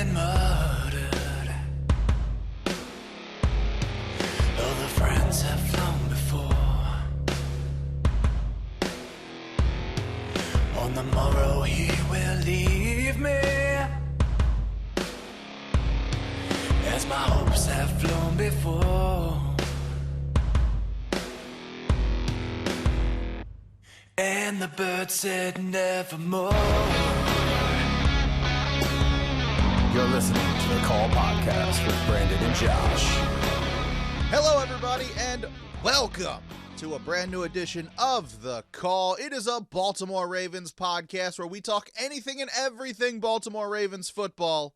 been murdered. All the friends have flown before. On the morrow he will leave me, as my hopes have flown before. And the bird said nevermore. You're listening to the Call Podcast with Brandon and Josh. Hello, everybody, and welcome to a brand new edition of The Call. It is a Baltimore Ravens podcast where we talk anything and everything Baltimore Ravens football.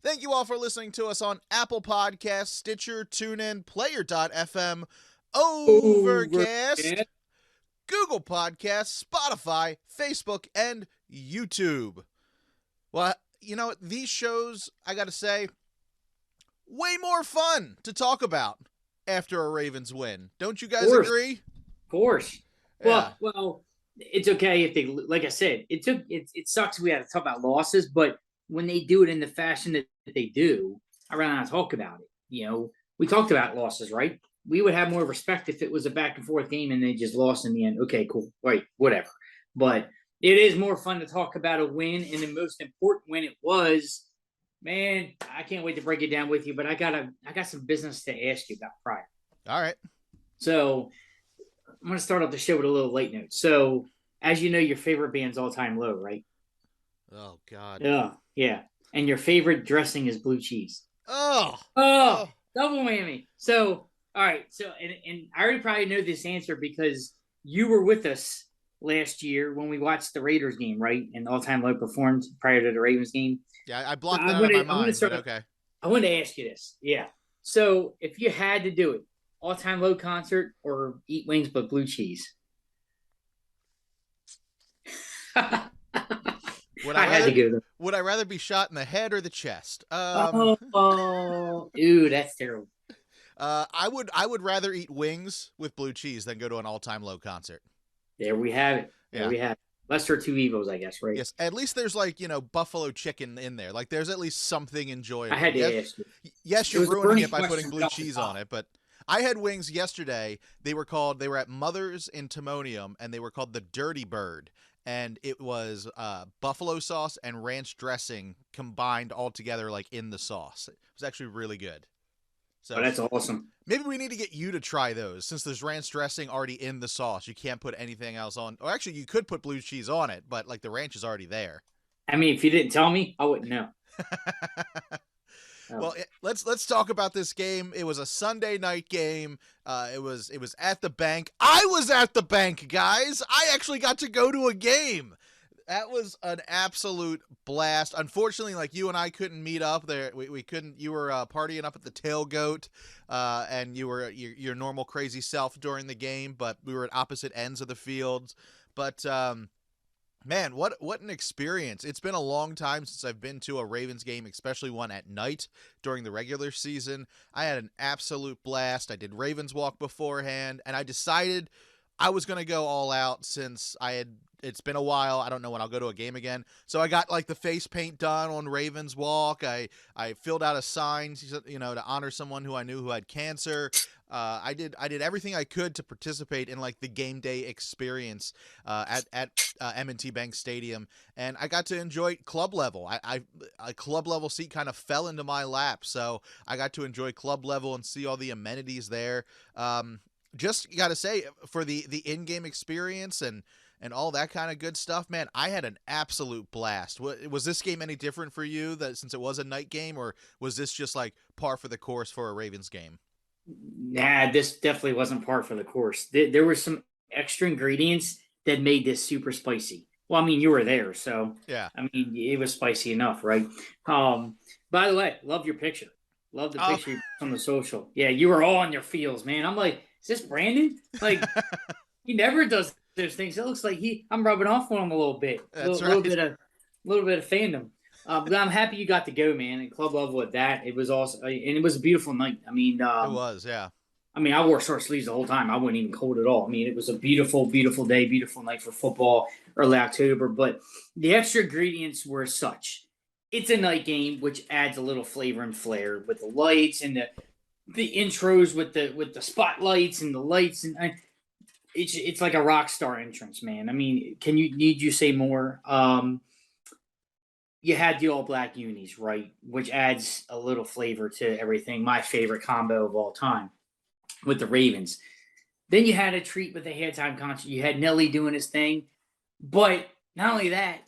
Thank you all for listening to us on Apple Podcasts, Stitcher, TuneIn, Player.fm, Overcast, Google Podcasts, Spotify, Facebook, and YouTube. Well, you know, these shows, I gotta say, way more fun to talk about after a Ravens win. Don't you guys agree? Of course. Yeah. Well, it's okay if they, like I said, it sucks we had to talk about losses, but when they do it in the fashion that they do, I rather not talk about it. You know, we talked about losses, right? We would have more respect if it was a back and forth game and they just lost in the end. Okay, cool. Right, whatever. But it is more fun to talk about a win, and the most important win it was. Man, I can't wait to break it down with you, but I got some business to ask you about prior. All right. So I'm going to start off the show with a little late note. So, as you know, your favorite band's All Time Low, right? Oh, God. Yeah. And your favorite dressing is blue cheese. Oh. Double whammy. So, all right. So, and I already probably know this answer because you were with us last year when we watched the Raiders game, right? And All Time Low performed prior to the Ravens game. Yeah, I blocked that out of my mind, but okay. I wanted to ask you this. Yeah. So, if you had to do it, All Time Low concert or eat wings but blue cheese? Would I rather be shot in the head or the chest? Ew, that's terrible. I would rather eat wings with blue cheese than go to an All Time Low concert. There we have it. We have it. Lesser of two evils, I guess, right? Yes, at least there's buffalo chicken in there. Like there's at least something enjoyable. I had to ask you. Yes, you're ruining it by putting blue cheese on it, but I had wings yesterday. They were at Mother's in Timonium, and they were called the Dirty Bird. And it was buffalo sauce and ranch dressing combined all together in the sauce. It was actually really good. So that's awesome. Maybe we need to get you to try those since there's ranch dressing already in the sauce. You can't put anything else on. Or actually, you could put blue cheese on it, but the ranch is already there. I mean, if you didn't tell me, I wouldn't know. Well, let's talk about this game. It was a Sunday night game. It was at the bank. I was at the bank, guys. I actually got to go to a game. That was an absolute blast. Unfortunately, you and I couldn't meet up there. We couldn't. You were partying up at the Tailgoat, and you were your normal crazy self during the game. But we were at opposite ends of the fields. But man, what an experience. It's been a long time since I've been to a Ravens game, especially one at night during the regular season. I had an absolute blast. I did Ravens Walk beforehand, and I decided I was going to go all out since it's been a while. I don't know when I'll go to a game again. So I got the face paint done on Ravens Walk. I filled out a sign, to honor someone who I knew who had cancer. I did everything I could to participate in the game day experience at M&T Bank Stadium, and I got to enjoy club level. A club level seat kind of fell into my lap, so I got to enjoy club level and see all the amenities there. Just got to say, for the in-game experience and all that kind of good stuff, man, I had an absolute blast. Was this game any different for you since it was a night game, or was this just par for the course for a Ravens game? Nah, this definitely wasn't par for the course. There were some extra ingredients that made this super spicy. Well, I mean, you were there, so yeah. I mean, it was spicy enough, right? By the way, love your picture. Love the picture on the social. Yeah, you were all on your feels, man. I'm like, is this Brandon? He never does those things. It looks like I'm rubbing off on him a little bit. That's a little bit of fandom. But I'm happy you got to go, man. And club level at that, it was awesome, and it was a beautiful night. I mean, it was, yeah. I mean, I wore short sleeves the whole time. I wasn't even cold at all. I mean, it was a beautiful, beautiful day, beautiful night for football, early October. But the extra ingredients were such. it's a night game, which adds a little flavor and flair with the lights and the intros with the spotlights and the lights, and it's like a rock star entrance, man. I mean, need you say more? You had the all black unis, right, which adds a little flavor to everything. My favorite combo of all time with the Ravens. Then you had a treat with the halftime concert. You had Nelly doing his thing, but not only that,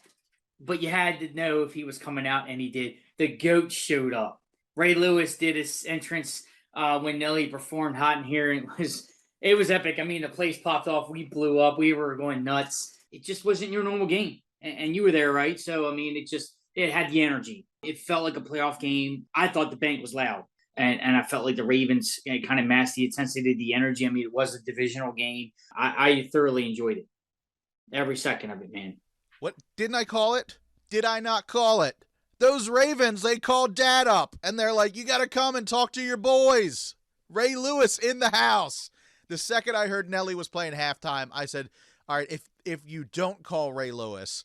but you had to know if he was coming out, and he did. The GOAT showed up. Ray Lewis did his entrance when Nelly performed "Hot in Here." It was epic. I mean, the place popped off. We blew up. We were going nuts. It just wasn't your normal game, and you were there, right? So I mean, it had the energy. It felt like a playoff game. I thought the bank was loud, and I felt like the Ravens kind of matched the intensity, the energy. I mean, it was a divisional game. I thoroughly enjoyed it, every second of it, man. What didn't I call it? Did I not call it? Those Ravens, they called Dad up, and they're like, "You got to come and talk to your boys." Ray Lewis in the house. The second I heard Nelly was playing halftime, I said, "All right, if you don't call Ray Lewis,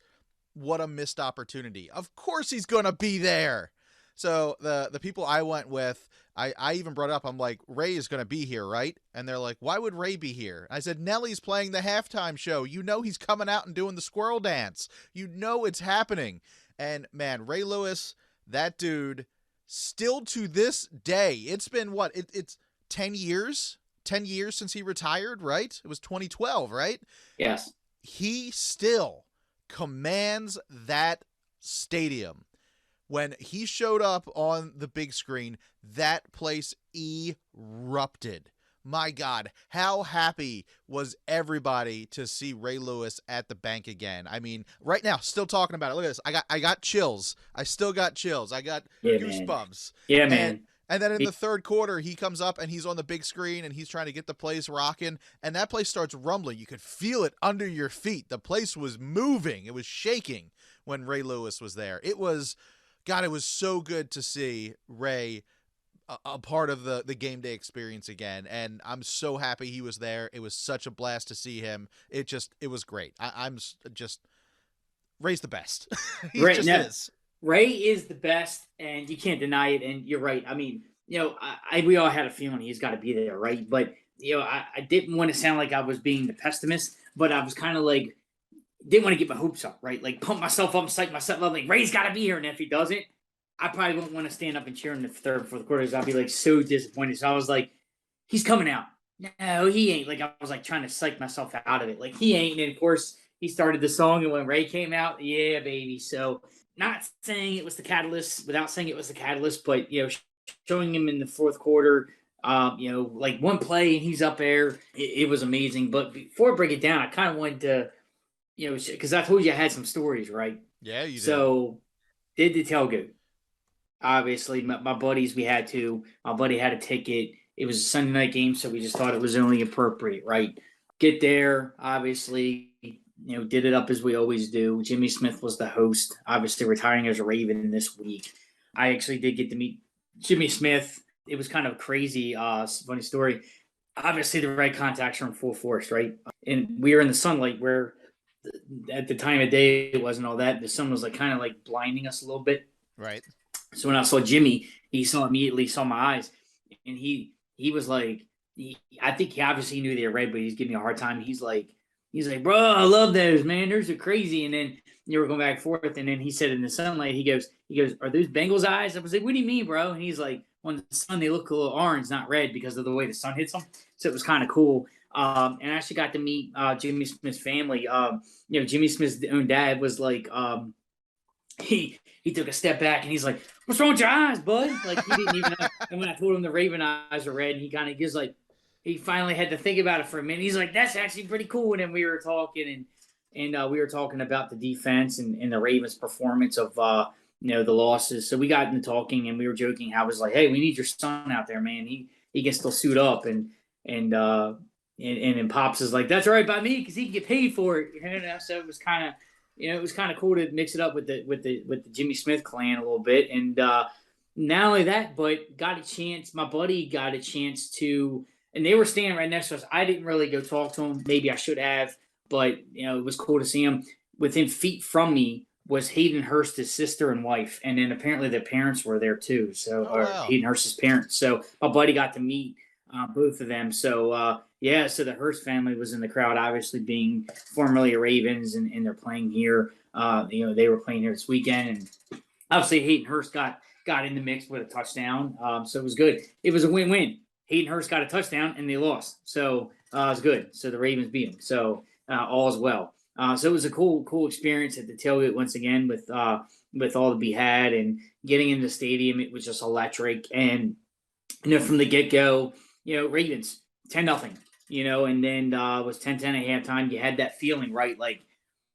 what a missed opportunity." Of course he's going to be there. So the people I went with, I even brought up, I'm like, "Ray is going to be here, right?" And they're like, "Why would Ray be here?" I said, "Nelly's playing the halftime show. You know he's coming out and doing the squirrel dance. You know it's happening." And, man, Ray Lewis, that dude, still to this day, it's been what? It's 10 years? 10 years since he retired, right? It was 2012, right? Yes. He still commands that stadium. When he showed up on the big screen, that place erupted. My God, how happy was everybody to see Ray Lewis at the bank again? I mean, right now, still talking about it. Look at this. I got chills. I still got chills. I got goosebumps. Man. Yeah, man. And then in the third quarter, he comes up and he's on the big screen and he's trying to get the place rocking. And that place starts rumbling. You could feel it under your feet. The place was moving. It was shaking when Ray Lewis was there. It was, God, it was so good to see Ray a part of the game day experience again. And I'm so happy he was there. It was such a blast to see him. It was great. I'm just, Ray's the best. He Right, just now, is. Ray is the best, and you can't deny it. And you're right. I mean, we all had a feeling he's got to be there, right? But I didn't want to sound like I was being the pessimist, but I was kind of like, didn't want to get my hopes up, right? Like pump myself up, psych myself up. Like Ray's got to be here, and if he doesn't, I probably wouldn't want to stand up and cheer in the third, fourth quarters. I'd be like so disappointed. So I was like, he's coming out. No, he ain't. Like I was like trying to psych myself out of it. Like he ain't. And of course, he started the song, and when Ray came out, yeah, baby. So not saying it was the catalyst, without saying it was the catalyst, but showing him in the fourth quarter, like one play and he's up there, it was amazing. But before I break it down, I kind of wanted to, because I told you I had some stories, right? Yeah, you did. So did the tailgate. Obviously, my buddies, we had to. My buddy had a ticket. It was a Sunday night game, so we just thought it was only appropriate, right? Get there, obviously, did it up as we always do. Jimmy Smith was the host, obviously retiring as a Raven this week. I actually did get to meet Jimmy Smith. It was kind of crazy, funny story. Obviously, the right contacts are in full force, right? And we were in the sunlight where at the time of day it wasn't all that. The sun was like kind of like blinding us a little bit. Right. So when I saw Jimmy, he immediately saw my eyes, and he was like, I think he obviously knew they were red, but he's giving me a hard time. He's like, bro, I love those, man. Those are crazy. And then you were going back and forth, and then he said in the sunlight, he goes, are those Bengals eyes? I was like, what do you mean, bro? And he's like, on the sun they look a little orange, not red, because of the way the sun hits them. So it was kind of cool. And I actually got to meet Jimmy Smith's family. Jimmy Smith's own dad was like, he took a step back and he's like, what's wrong with your eyes, bud? Like he didn't even know. And when I told him the Raven eyes are red, he kind of gives like, he finally had to think about it for a minute. He's like, that's actually pretty cool. And then we were talking and we were talking about the defense and the Ravens performance of, the losses. So we got into talking and we were joking. I was like, hey, we need your son out there, man. He can still suit up. And Pops is like, that's all right by me, because he can get paid for it. So it was kind of, cool to mix it up with the Jimmy Smith clan a little bit. And not only that, but my buddy got a chance to, and they were standing right next to us. I didn't really go talk to him. Maybe I should have, but it was cool to see him. Within feet from me was Hayden Hurst's sister and wife, and then apparently their parents were there too. So, Oh, or wow. Hayden Hurst's parents. So my buddy got to meet both of them. So yeah, so the Hurst family was in the crowd, obviously being formerly Ravens, and they're playing here. They were playing here this weekend, and obviously Hayden Hurst got in the mix with a touchdown. So it was good. It was a win-win. Hayden Hurst got a touchdown and they lost. So it was good. So the Ravens beat them. So all is well. So it was a cool experience at the tailgate once again with all to be had, and getting in the stadium. It was just electric. And from the get go, Ravens 10-0. And then was 10-10 at halftime. You had that feeling, right? Like,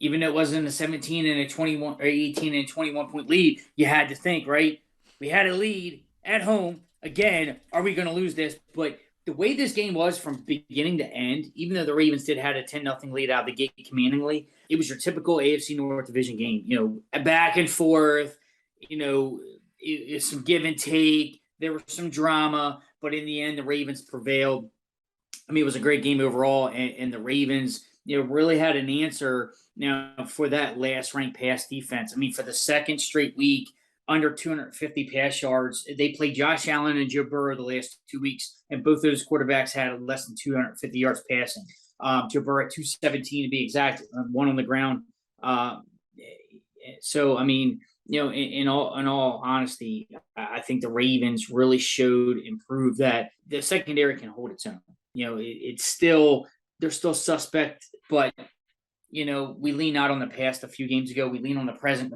even though it wasn't a 17 and a 21 or 18 and 21 point lead, you had to think, right? We had a lead at home. Again, are we going to lose this? But the way this game was from beginning to end, even though the Ravens did had a 10-0 lead out of the gate commandingly, it was your typical AFC North Division game. Back and forth, some give and take. There was some drama, but in the end, the Ravens prevailed. I mean, it was a great game overall, and the Ravens, really had an answer now for that last ranked pass defense. I mean, for the second straight week, under 250 pass yards. They played Josh Allen and Joe Burrow the last 2 weeks, and both those quarterbacks had less than 250 yards passing. Joe Burrow at 217 to be exact, one on the ground. So, I mean, in all honesty, I think the Ravens really showed and proved that the secondary can hold its own. It's still, they're still suspect, but we lean out on the past a few games ago. We lean on the present,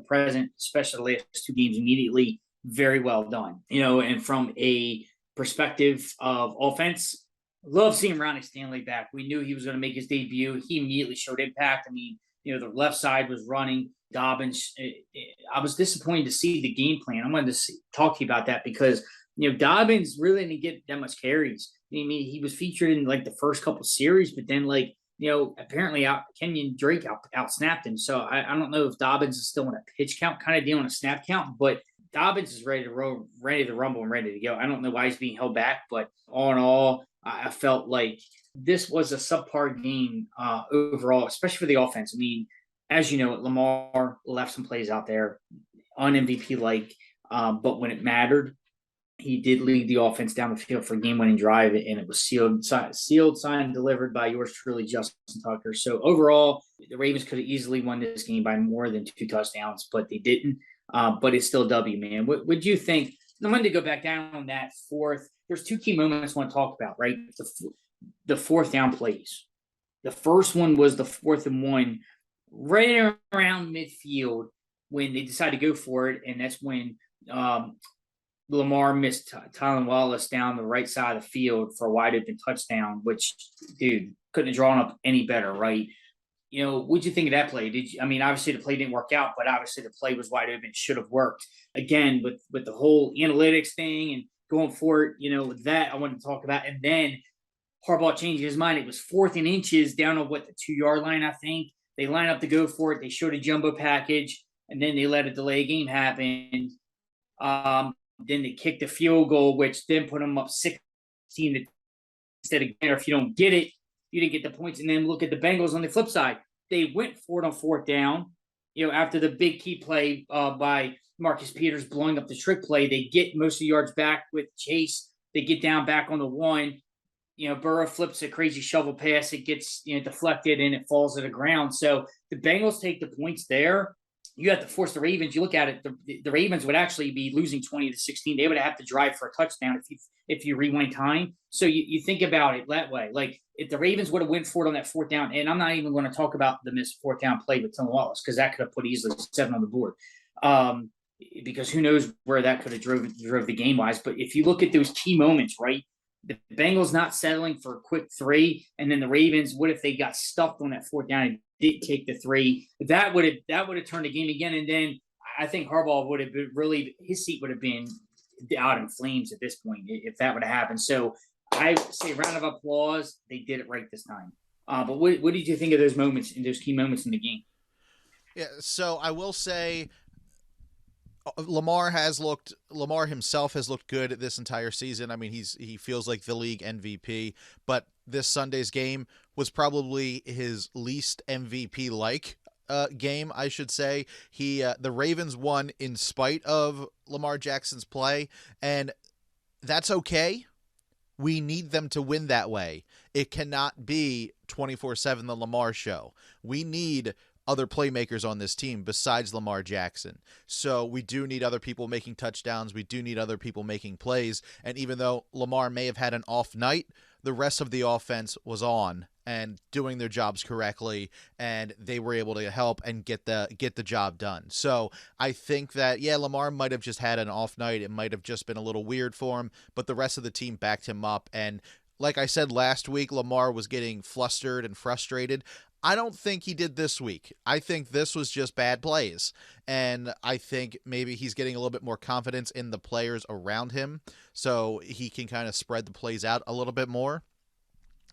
especially the last 2 games immediately. Very well done. And from a perspective of offense, love seeing Ronnie Stanley back. We knew he was going to make his debut. He immediately showed impact. I mean, the left side was running. Dobbins, I was disappointed to see the game plan. I wanted to talk to you about that because, Dobbins really didn't get that much carries. I mean, he was featured in like the first couple series, but then apparently Kenyon Drake out snapped him. So I don't know if Dobbins is still on a pitch count kind of deal, on a snap count, but Dobbins is ready to rumble and ready to go. I don't know why he's being held back, but all in all, I felt like this was a subpar game overall, especially for the offense. I mean, as you know, Lamar left some plays out there on MVP like, but when it mattered, he did lead the offense down the field for a game-winning drive, and it was sealed, signed, delivered by yours truly, Justin Tucker. So overall, the Ravens could have easily won this game by more than 2 touchdowns, but they didn't. But it's still W, man. What would you think? I wanted to go back down on that fourth. There's 2 key moments I want to talk about, right? The fourth down plays. The first one was the 4th and 1, right around midfield when they decided to go for it, and that's when Lamar missed Tylan Wallace down the right side of the field for a wide open touchdown, which, dude, couldn't have drawn up any better, right? What'd you think of that play? Obviously the play didn't work out, but obviously the play was wide open, should have worked. Again, with the whole analytics thing and going for it, that I wanted to talk about. And then Harbaugh changed his mind. It was 4th and inches down on the 2-yard line, I think. They line up to go for it. They showed a jumbo package, and then they let a delay game happen. Then they kicked the field goal, which then put them up 16 instead of, if you don't get it, you didn't get the points. And then look at the Bengals on the flip side. They went for it on 4th down, after the big key play by Marcus Peters blowing up the trick play. They get most of the yards back with Chase. They get down back on the 1. Burrow flips a crazy shovel pass. It gets deflected and it falls to the ground. So the Bengals take the points there. You have to force the Ravens. You look at it, the Ravens would actually be losing 20-16. They would have to drive for a touchdown if you rewind time. So you think about it that way. Like, if the Ravens would have went for it on that 4th down, and I'm not even going to talk about the missed 4th down play with Tylan Wallace, because that could have put easily 7 on the board. Because who knows where that could have drove the game wise. But if you look at those key moments, right? The Bengals not settling for a quick 3, and then the Ravens, what if they got stuffed on that 4th down and did take the 3? That would have turned the game again, and then I think Harbaugh would have been his seat would have been out in flames at this point if that would have happened. So I say round of applause. They did it right this time. But what did you think of those moments and those key moments in the game? Yeah, so I will say Lamar himself has looked good this entire season. I mean, he feels like the league MVP, but this Sunday's game was probably his least MVP like game, I should say. The Ravens won in spite of Lamar Jackson's play, and that's okay. We need them to win that way. It cannot be 24/7 the Lamar show. We need other playmakers on this team besides Lamar Jackson. So we do need other people making touchdowns. We do need other people making plays. And even though Lamar may have had an off night, the rest of the offense was on and doing their jobs correctly, and they were able to help and get the job done. So I think that, yeah, Lamar might have just had an off night. It might have just been a little weird for him, but the rest of the team backed him up. And like I said last week, Lamar was getting flustered and frustrated. I don't think he did this week. I think this was just bad plays. And I think maybe he's getting a little bit more confidence in the players around him so he can kind of spread the plays out a little bit more.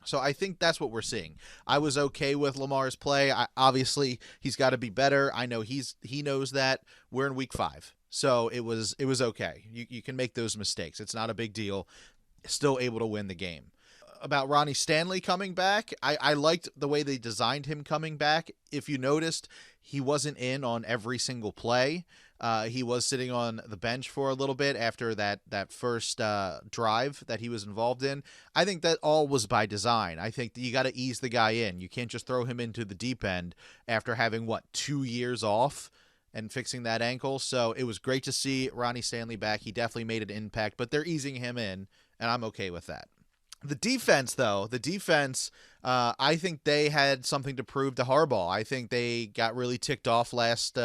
So I think that's what we're seeing. I was okay with Lamar's play. Obviously, he's got to be better. I know he knows that. We're in week 5. So it was okay. You can make those mistakes. It's not a big deal. Still able to win the game. About Ronnie Stanley coming back, I liked the way they designed him coming back. If you noticed, he wasn't in on every single play. He was sitting on the bench for a little bit after that first drive that he was involved in. I think that all was by design. I think that you got to ease the guy in. You can't just throw him into the deep end after having, 2 years off and fixing that ankle. So it was great to see Ronnie Stanley back. He definitely made an impact, but they're easing him in, and I'm okay with that. The defense, though, I think they had something to prove to Harbaugh. I think they got really ticked off last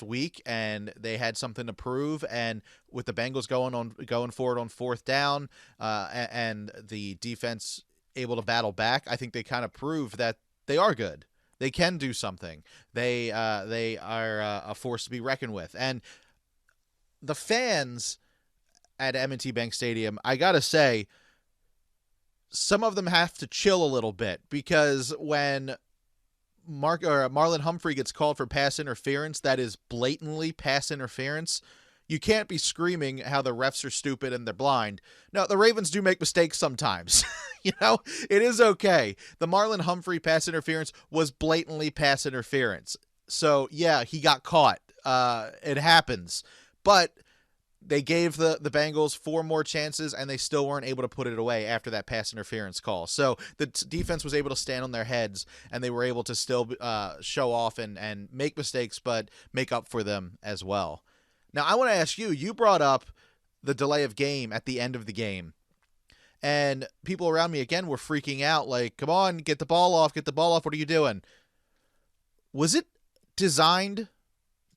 week, and they had something to prove. And with the Bengals going forward on 4th down, and the defense able to battle back, I think they kind of proved that they are good. They can do something. They are a force to be reckoned with. And the fans at M&T Bank Stadium, I gotta say, some of them have to chill a little bit, because when Marlon Humphrey gets called for pass interference, that is blatantly pass interference. You can't be screaming how the refs are stupid and they're blind. No, the Ravens do make mistakes sometimes. It is okay. The Marlon Humphrey pass interference was blatantly pass interference. So, yeah, he got caught. It happens. But they gave the Bengals 4 more chances, and they still weren't able to put it away after that pass interference call. So the defense was able to stand on their heads, and they were able to still show off and make mistakes, but make up for them as well. Now, I want to ask you, you brought up the delay of game at the end of the game, and people around me, again, were freaking out, like, come on, get the ball off, what are you doing? Was it designed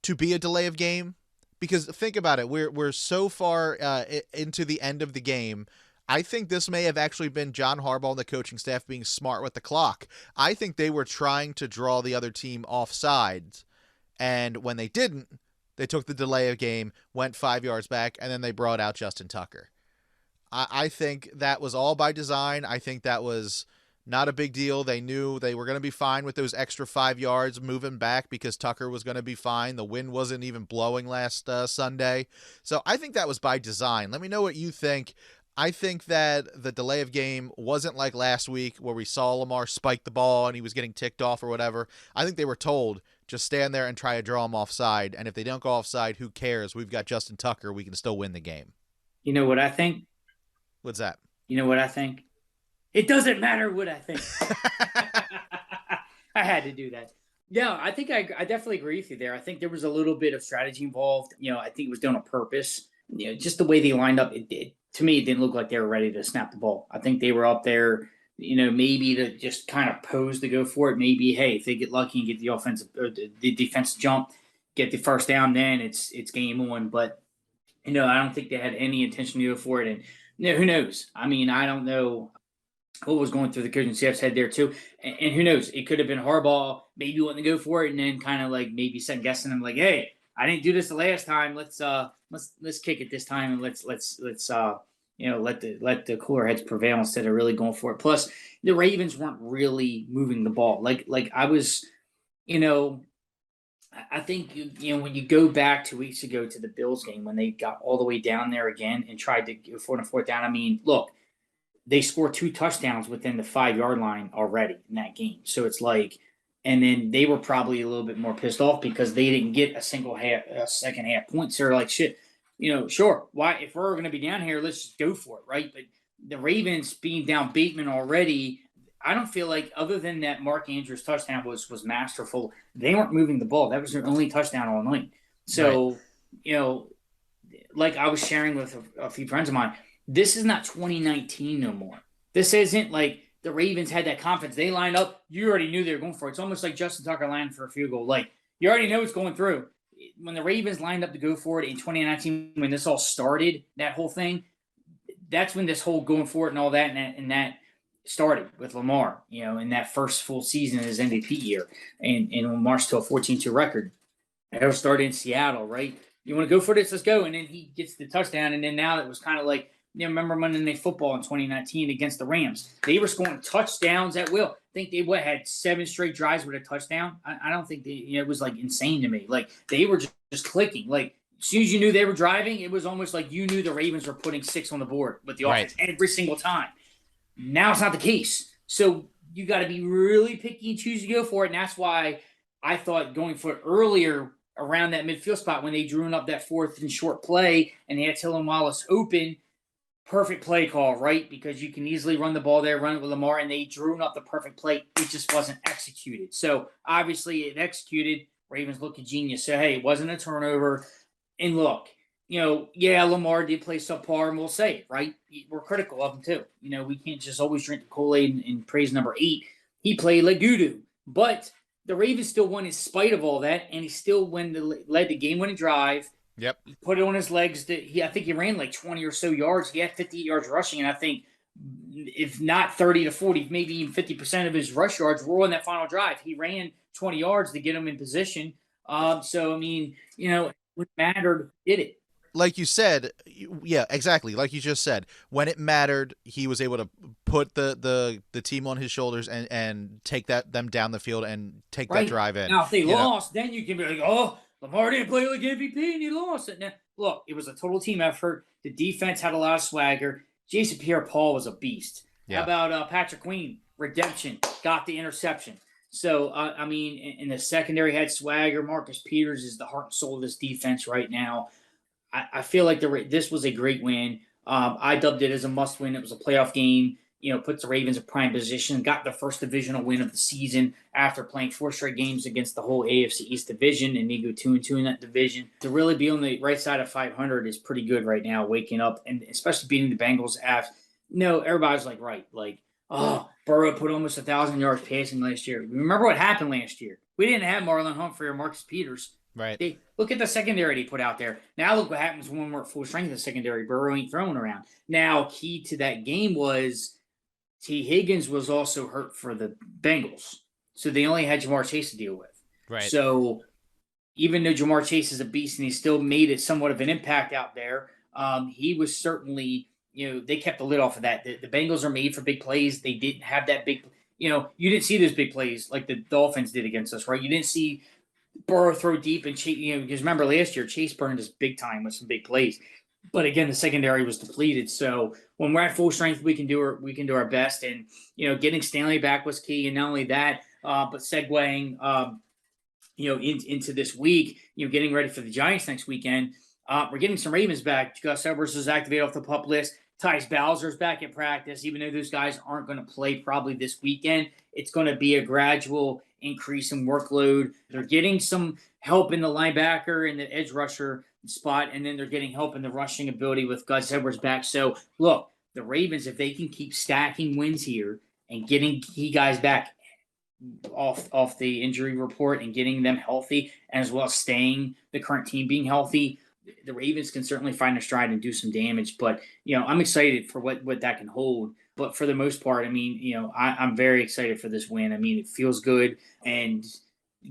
to be a delay of game? Because think about it, we're so far into the end of the game. I think this may have actually been John Harbaugh and the coaching staff being smart with the clock. I think they were trying to draw the other team offsides, and when they didn't, they took the delay of game, went 5 yards back, and then they brought out Justin Tucker. I think that was all by design. I think that was not a big deal. They knew they were going to be fine with those extra 5 yards moving back because Tucker was going to be fine. The wind wasn't even blowing last Sunday. So I think that was by design. Let me know what you think. I think that the delay of game wasn't like last week where we saw Lamar spike the ball and he was getting ticked off or whatever. I think they were told, just stand there and try to draw him offside. And if they don't go offside, who cares? We've got Justin Tucker. We can still win the game. You know what I think? What's that? You know what I think? It doesn't matter what I think. I had to do that. Yeah, I think I definitely agree with you there. I think there was a little bit of strategy involved. I think it was done on purpose. Just the way they lined up, to me, it didn't look like they were ready to snap the ball. I think they were up there, maybe to just kind of pose to go for it. Maybe, hey, if they get lucky and get the offensive or the defense jump, get the first down, then it's game on. But I don't think they had any intention to go for it. And who knows? I mean, I don't know what was going through the coaching staff's head there too. And who knows? It could have been Harbaugh maybe wanting to go for it and then kind of like maybe second guessing them, like, hey, I didn't do this the last time. Let's kick it this time and let's let the cooler heads prevail instead of really going for it. Plus, the Ravens weren't really moving the ball. Like I was, I think when you go back 2 weeks ago to the Bills game when they got all the way down there again and tried to go for it on 4th down. I mean, look, they scored 2 touchdowns within the 5 yard line already in that game. So it's like And then they were probably a little bit more pissed off because they didn't get a second half points. They're like, shit, sure. Why, if we're going to be down here, let's just go for it, right? But the Ravens being down Bateman already, I don't feel like, other than that Mark Andrews touchdown was masterful, they weren't moving the ball. That was their only touchdown all night. So, right. Like I was sharing with a few friends of mine, this is not 2019 no more. This isn't like the Ravens had that confidence. They lined up. You already knew they were going for it. It's almost like Justin Tucker lined for a field goal. Like, you already know it's going through. When the Ravens lined up to go for it in 2019, when this all started, that whole thing, that's when this whole going for it and all that and that started with Lamar, in that first full season of his MVP year and marched to a 14-2 record. It all started in Seattle, right? You want to go for this? Let's go. And then he gets the touchdown. And then now it was kind of like, remember Monday Night Football in 2019 against the Rams? They were scoring touchdowns at will. I think they had 7 straight drives with a touchdown. I don't think it was like insane to me. Like, they were just clicking. Like, as soon as you knew they were driving, it was almost like you knew the Ravens were putting 6 on the board with the offense every single time. Now it's not the case. So you got to be really picky and choose to go for it. And that's why I thought going for it earlier around that midfield spot when they drew up that 4th and short play and they had Tillman Wallace open, perfect play call, right? Because you can easily run the ball there, run it with Lamar, and they drew up the perfect play. It just wasn't executed. So obviously it executed. Ravens look a genius. So, hey, it wasn't a turnover. And look, Lamar did play subpar, and we'll say it, right? We're critical of him too. We can't just always drink the Kool-Aid and praise number 8. He played like doo-doo. But the Ravens still won in spite of all that, and he still led the game-winning drive. Yep. He put it on his legs. I think he ran like 20 or so yards. He had 58 yards rushing, and I think if not 30 to 40, maybe even 50% of his rush yards were on that final drive. He ran 20 yards to get him in position. So, I mean, what mattered, did it. Like you said, yeah, exactly. Like you just said, when it mattered, he was able to put the team on his shoulders and take them down the field and take that drive in. Now, if they lost, then you can be like, oh, Lamar didn't play like MVP and he lost it. Now, look, it was a total team effort. The defense had a lot of swagger. Jason Pierre-Paul was a beast. Yeah. How about Patrick Queen? Redemption. Got the interception. So, in the secondary had swagger. Marcus Peters is the heart and soul of this defense right now. I feel like this was a great win. I dubbed it as a must win. It was a playoff game. Puts the Ravens in prime position. Got the first divisional win of the season after playing 4 straight games against the whole AFC East division, and they go 2-2 in that division. To really be on the right side of 500 is pretty good right now. Waking up and especially beating the Bengals. Everybody's Burrow put almost 1,000 yards passing last year. Remember what happened last year? We didn't have Marlon Humphrey or Marcus Peters. Right. Look at the secondary they put out there. Now look what happens when we're at full strength in the secondary. Burrow ain't throwing around. Now, key to that game was T. Higgins was also hurt for the Bengals. So they only had Jamar Chase to deal with. Right. So even though Jamar Chase is a beast and he still made it somewhat of an impact out there, he was certainly, they kept the lid off of that. The Bengals are made for big plays. They didn't have that big, you didn't see those big plays like the Dolphins did against us, right? You didn't see Burrow throw deep and Chase, because remember last year, Chase burned us big time with some big plays. But again, the secondary was depleted. So when we're at full strength, we can do our best. And, getting Stanley back was key. And not only that, but segueing, into this week, getting ready for the Giants next weekend. We're getting some Ravens back. Gus Edwards is activated off the PUP list. Tyus Bowser's back at practice. Even though those guys aren't going to play probably this weekend, it's going to be a gradual increase in workload. They're getting some help in the linebacker and the edge rusher spot, and then they're getting help in the rushing ability with Gus Edwards back. So, look, the Ravens, if they can keep stacking wins here and getting key guys back off the injury report and getting them healthy, and as well as staying the current team being healthy, the Ravens can certainly find a stride and do some damage. But, I'm excited for what that can hold. But for the most part, I'm very excited for this win. It feels good. And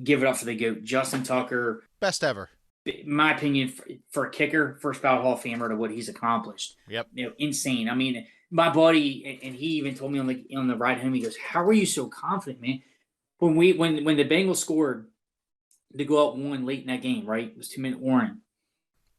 give it up for the GOAT, Justin Tucker. Best ever. In my opinion, for a kicker, first ballot Hall of Famer to what he's accomplished. Yep. Insane. My buddy, and he even told me on the ride home, he goes, "How are you so confident, man?" When the Bengals scored to go up 1 late in that game, right? It was 2-minute warning.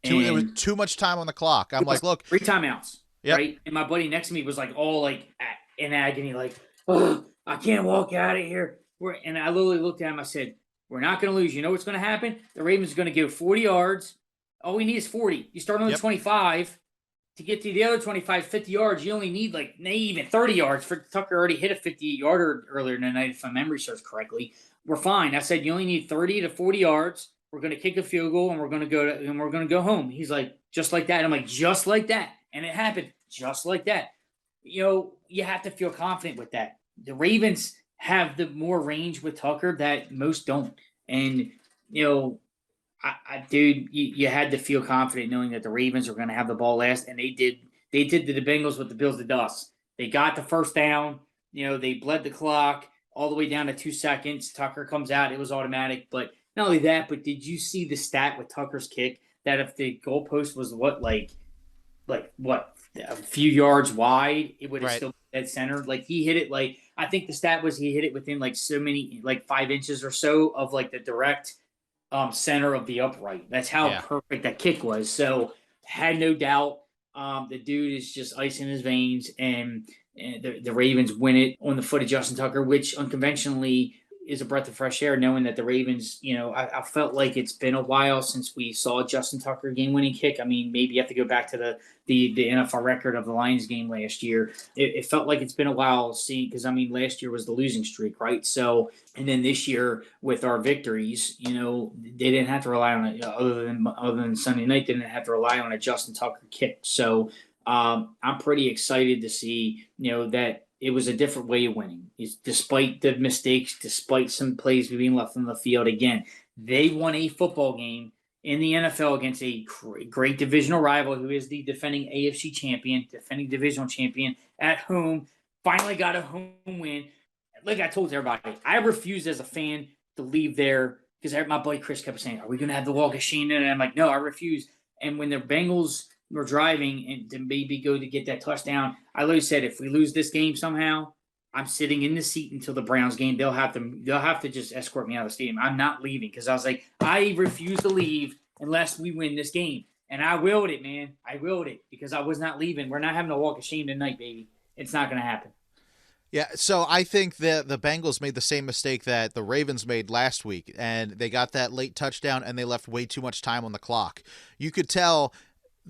It was too much time on the clock. I'm like, look, 3 timeouts, yep. Right? And my buddy next to me was like all like in agony, like, "Oh, I can't walk out of here." And I literally looked at him. I said, we're not going to lose. You know what's going to happen? The Ravens are going to go 40 yards. All we need is 40. You start on the 25. To get to the other 25, 50 yards, you only need like maybe even 30 yards. For Tucker already hit a 58-yarder earlier in the night, if my memory serves correctly. We're fine. I said you only need 30 to 40 yards. We're going to kick a field goal and we're going to go home. He's like, just like that. I'm like, just like that. And it happened just like that. You have to feel confident with that. The Ravens have the more range with Tucker that most don't. And, dude, you had to feel confident knowing that the Ravens were going to have the ball last, and they did. They did to the Bengals what the Bills did to us. They got the first down. They bled the clock all the way down to 2 seconds. Tucker comes out. It was automatic. But not only that, but did you see the stat with Tucker's kick that if the goalpost was a few yards wide, it would have still been dead center. Like he hit it I think the stat was he hit it within so many 5 inches or so of the direct center of the upright. That's how perfect that kick was. So had no doubt the dude is just ice in his veins, and the Ravens win it on the foot of Justin Tucker, which unconventionally is a breath of fresh air, knowing that the Ravens, I felt like it's been a while since we saw Justin Tucker game-winning kick. I mean, maybe you have to go back to the NFL record of the Lions game last year. It felt like it's been a while because, last year was the losing streak, right? So, and then this year with our victories, they didn't have to rely on it other than Sunday night. They didn't have to rely on a Justin Tucker kick. So I'm pretty excited to see, that it was a different way of winning. Despite the mistakes, despite some plays being left on the field, again, they won a football game in the NFL against a great divisional rival who is the defending AFC champion, defending divisional champion at home, finally got a home win. Like I told everybody, I refused as a fan to leave there because my buddy Chris kept saying, are we going to have the walk of shame? And I'm like, no, I refuse. And when the Bengals were driving and to maybe go to get that touchdown, I literally said, if we lose this game somehow, I'm sitting in the seat until the Browns game. They'll have to just escort me out of the stadium. I'm not leaving because I was like, I refuse to leave unless we win this game. And I willed it, man. I willed it because I was not leaving. We're not having a walk of shame tonight, baby. It's not going to happen. Yeah, so I think that the Bengals made the same mistake that the Ravens made last week, and they got that late touchdown and they left way too much time on the clock. You could tell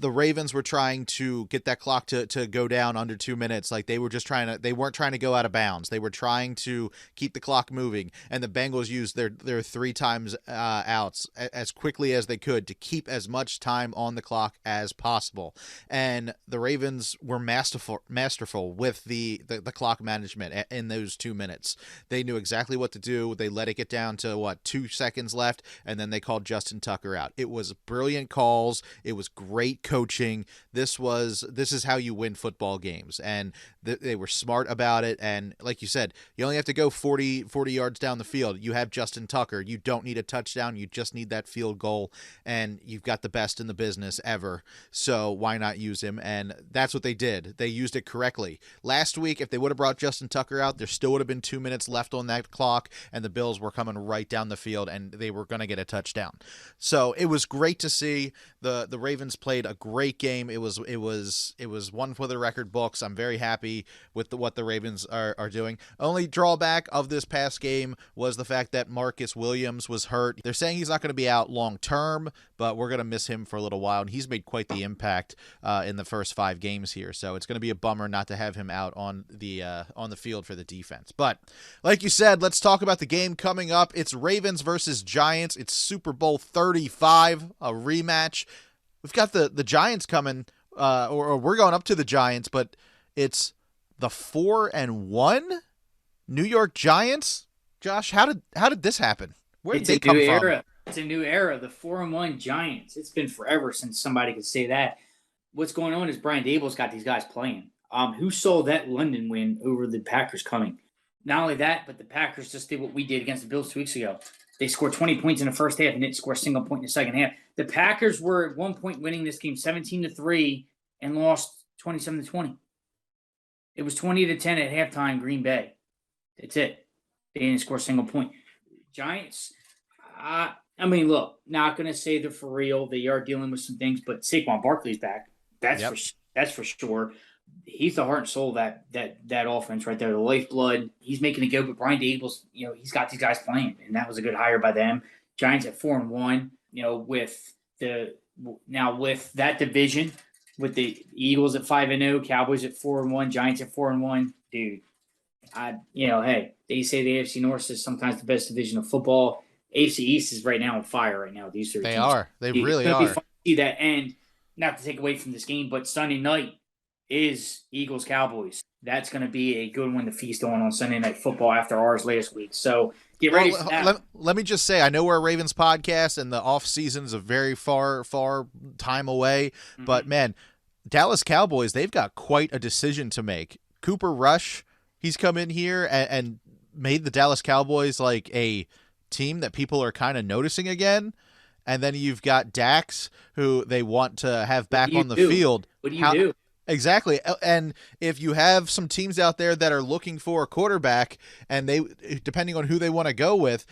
the Ravens were trying to get that clock to go down under 2 minutes. Like they weren't trying to go out of bounds. They were trying to keep the clock moving. And the Bengals used their 3 times outs as quickly as they could to keep as much time on the clock as possible. And the Ravens were masterful with the clock management in those 2 minutes. They knew exactly what to do. They let it get down to 2 seconds left, and then they called Justin Tucker out. It was brilliant calls. It was great coaching. This is how you win football games, and they were smart about it. And like you said, you only have to go 40 yards down the field. You have Justin Tucker. You don't need a touchdown. You just need that field goal, and you've got the best in the business ever. So why not use him? And that's what they did. They used it correctly. Last week, if they would have brought Justin Tucker out, there still would have been 2 minutes left on that clock, and the Bills were coming right down the field, and they were going to get a touchdown. So it was great to see. The Ravens played a great game. It was one for the record books. I'm very happy with what the Ravens are doing. Only drawback of this past game was the fact that Marcus Williams was hurt. They're saying he's not going to be out long term, but we're going to miss him for a little while, and he's made quite the impact in the first 5 games here. So it's going to be a bummer not to have him out on the field for the defense. But like you said, let's talk about the game coming up. It's Ravens versus Giants. It's Super Bowl 35, a rematch. We've got the Giants coming, or we're going up to the Giants, but it's the 4-1 New York Giants. Josh, how did this happen? Where did they come from? It's a new era, the 4-1 Giants. It's been forever since somebody could say that. What's going on is Brian Daboll's got these guys playing. Who saw that London win over the Packers coming? Not only that, but the Packers just did what we did against the Bills 2 weeks ago. They scored 20 points in the first half and didn't score a single point in the second half. The Packers were at one point winning this game 17-3 and lost 27-20. It was 20-10 at halftime, Green Bay. That's it. They didn't score a single point. Giants, look, not going to say they're for real. They are dealing with some things, but Saquon Barkley's back. That's for sure. he's the heart and soul of that offense right there, the lifeblood. He's making it go, but Brian Daboll's, he's got these guys playing, and that was a good hire by them. Giants at 4-1, with that division, with the Eagles at 5-0, Cowboys at 4-1, Giants at 4-1, dude. Hey, they say the AFC North is sometimes the best division of football. AFC East is right now on fire right now. These three They teams. are. They really it's gonna are. be fun to see that end. Not to take away from this game, but Sunday night is Eagles Cowboys. That's going to be a good one to feast on Sunday Night Football after ours last week. So get ready for that. Let me just say, I know we're a Ravens podcast, and the off season's a very far time away. Mm-hmm. But man, Dallas Cowboys, they've got quite a decision to make. Cooper Rush, he's come in here and made the Dallas Cowboys like a team that people are kind of noticing again. And then you've got Dax, who they want to have back on the field. What do you do? Exactly. And if you have some teams out there that are looking for a quarterback, and they, depending on who they want to go with,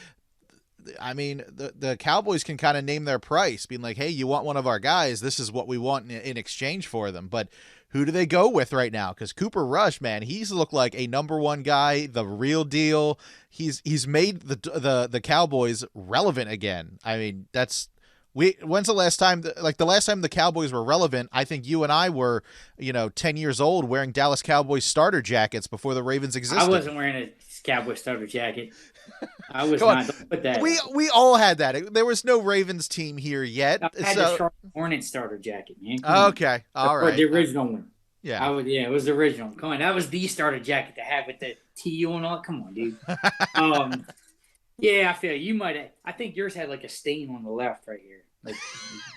I mean, the Cowboys can kind of name their price, being like, hey, you want one of our guys, this is what we want in exchange for them. But who do they go with right now? Because Cooper Rush, man, he's looked like a number one guy, the real deal. He's made the Cowboys relevant again. I mean, when's the last time, the last time the Cowboys were relevant, I think you and I were, 10 years old wearing Dallas Cowboys starter jackets before the Ravens existed. I wasn't wearing a Cowboy starter jacket. I was not. Don't put that. We all had that. There was no Ravens team here yet. I had the Charlotte Hornets starter jacket, man. Okay. All right. The original one. Yeah. It was the original. Come on. That was the starter jacket to have with the T and all. Come on, dude. Yeah, I feel you might have. I think yours had like a stain on the left right here. Like,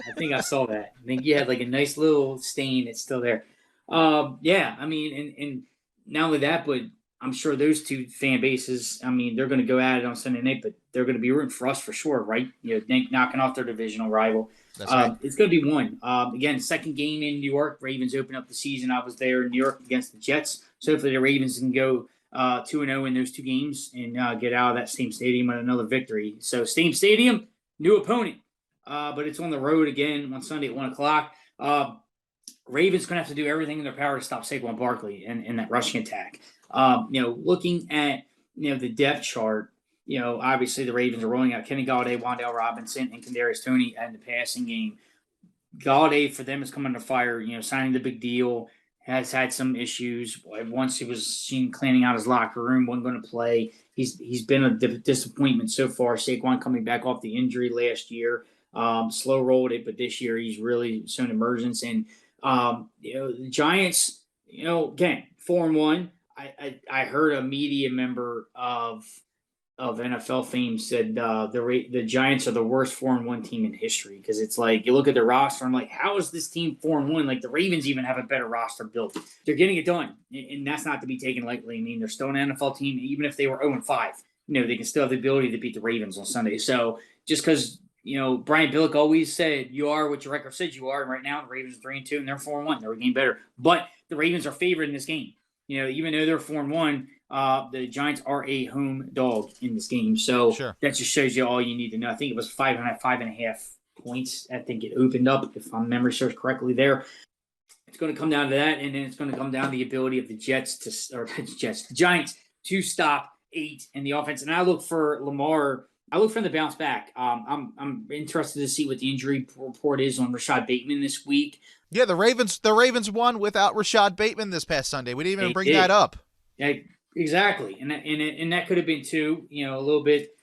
I think I saw that. I think you had like a nice little stain that's still there. Yeah, I mean, and not only that, but I'm sure those two fan bases, I mean, they're going to go at it on Sunday night, but they're going to be rooting for us for sure, right? Knocking off their divisional rival. That's right. It's going to be one. Again, second game in New York. Ravens open up the season. I was there in New York against the Jets. So hopefully the Ravens can go 2-0 in those two games and get out of that same stadium with another victory. So same stadium, new opponent. But it's on the road again on Sunday at 1 o'clock. Ravens going to have to do everything in their power to stop Saquon Barkley in that rushing attack. Looking at, the depth chart, obviously the Ravens are rolling out Kenny Golladay, Wan'Dale Robinson, and Kadarius Toney in the passing game. Golladay for them is coming to fire, signing the big deal, has had some issues. Once he was seen cleaning out his locker room, wasn't going to play. He's been a disappointment so far. Saquon coming back off the injury last year. Slow rolled it, but this year he's really shown emergence. And the Giants, again, 4-1. I heard a media member of NFL fame said the Giants are the worst 4-1 team in history, because it's like you look at their roster and like, how is this team 4-1? Like the Ravens even have a better roster built. They're getting it done, and that's not to be taken lightly. I mean, they're still an NFL team, even if they were 0-5. They can still have the ability to beat the Ravens on Sunday. So just because Brian Billick always said you are what your record said you are, and right now the Ravens are 3-2 and they're 4-1. They're a game better, but the Ravens are favored in this game. Even though they're 4-1, the Giants are a home dog in this game. So sure. That just shows you all you need to know. I think it was 5.5 points. I think it opened up, if my memory serves correctly there. It's going to come down to that, and then it's going to come down to the ability of the Giants to stop 8 in the offense. And I look for Lamar. I look for him to bounce back. I'm interested to see what the injury report is on Rashad Bateman this week. Yeah, the Ravens won without Rashad Bateman this past Sunday. We didn't even bring that up. Yeah, exactly, and that could have been too. A little bit.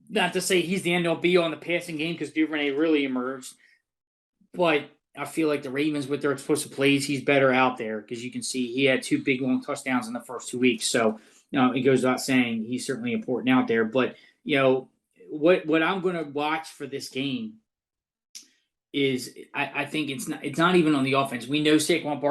Not to say he's the end all be all in the passing game, because Duvernay really emerged, but I feel like the Ravens, with their explosive plays, he's better out there, because you can see he had 2 big long touchdowns in the first 2 weeks. So it goes without saying he's certainly important out there. But what I'm going to watch for this game is I think it's not even on the offense. We know Saquon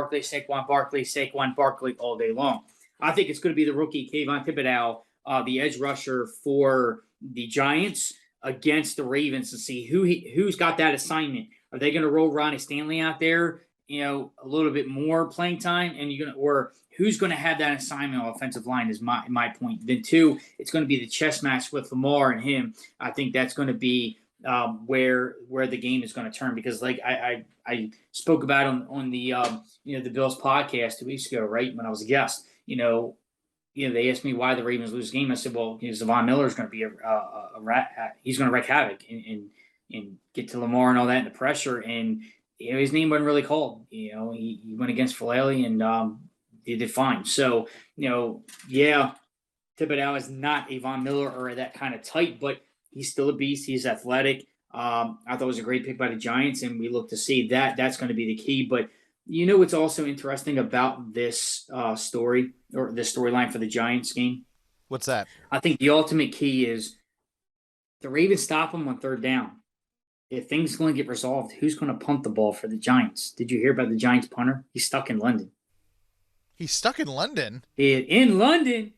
Barkley all day long. I think it's going to be the rookie Kayvon Thibodeau, the edge rusher for the Giants, against the Ravens, to see who's got that assignment. Are they going to roll Ronnie Stanley out there, a little bit more playing time, and or who's going to have that assignment on offensive line is my point. Then 2, it's going to be the chess match with Lamar and him. I think that's going to be where the game is going to turn, because like I spoke about on the the Bills podcast 2 weeks ago, right, when I was a guest. They asked me why the Ravens lose the game. I said, well, Zavon Miller is going to be a rat. He's going to wreak havoc and get to Lamar and all that and the pressure. And his name wasn't really called. He went against Falele and he did fine. So yeah, Thibodeau is not a Von Miller or that kind of type, but he's still a beast. He's athletic. I thought it was a great pick by the Giants, and we look to see that. That's going to be the key. But what's also interesting about this story, or this storyline for the Giants game? What's that? I think the ultimate key is the Ravens stop them on third down. If things going to get resolved, who's going to punt the ball for the Giants? Did you hear about the Giants punter? He's stuck in London. He's stuck in London? In London.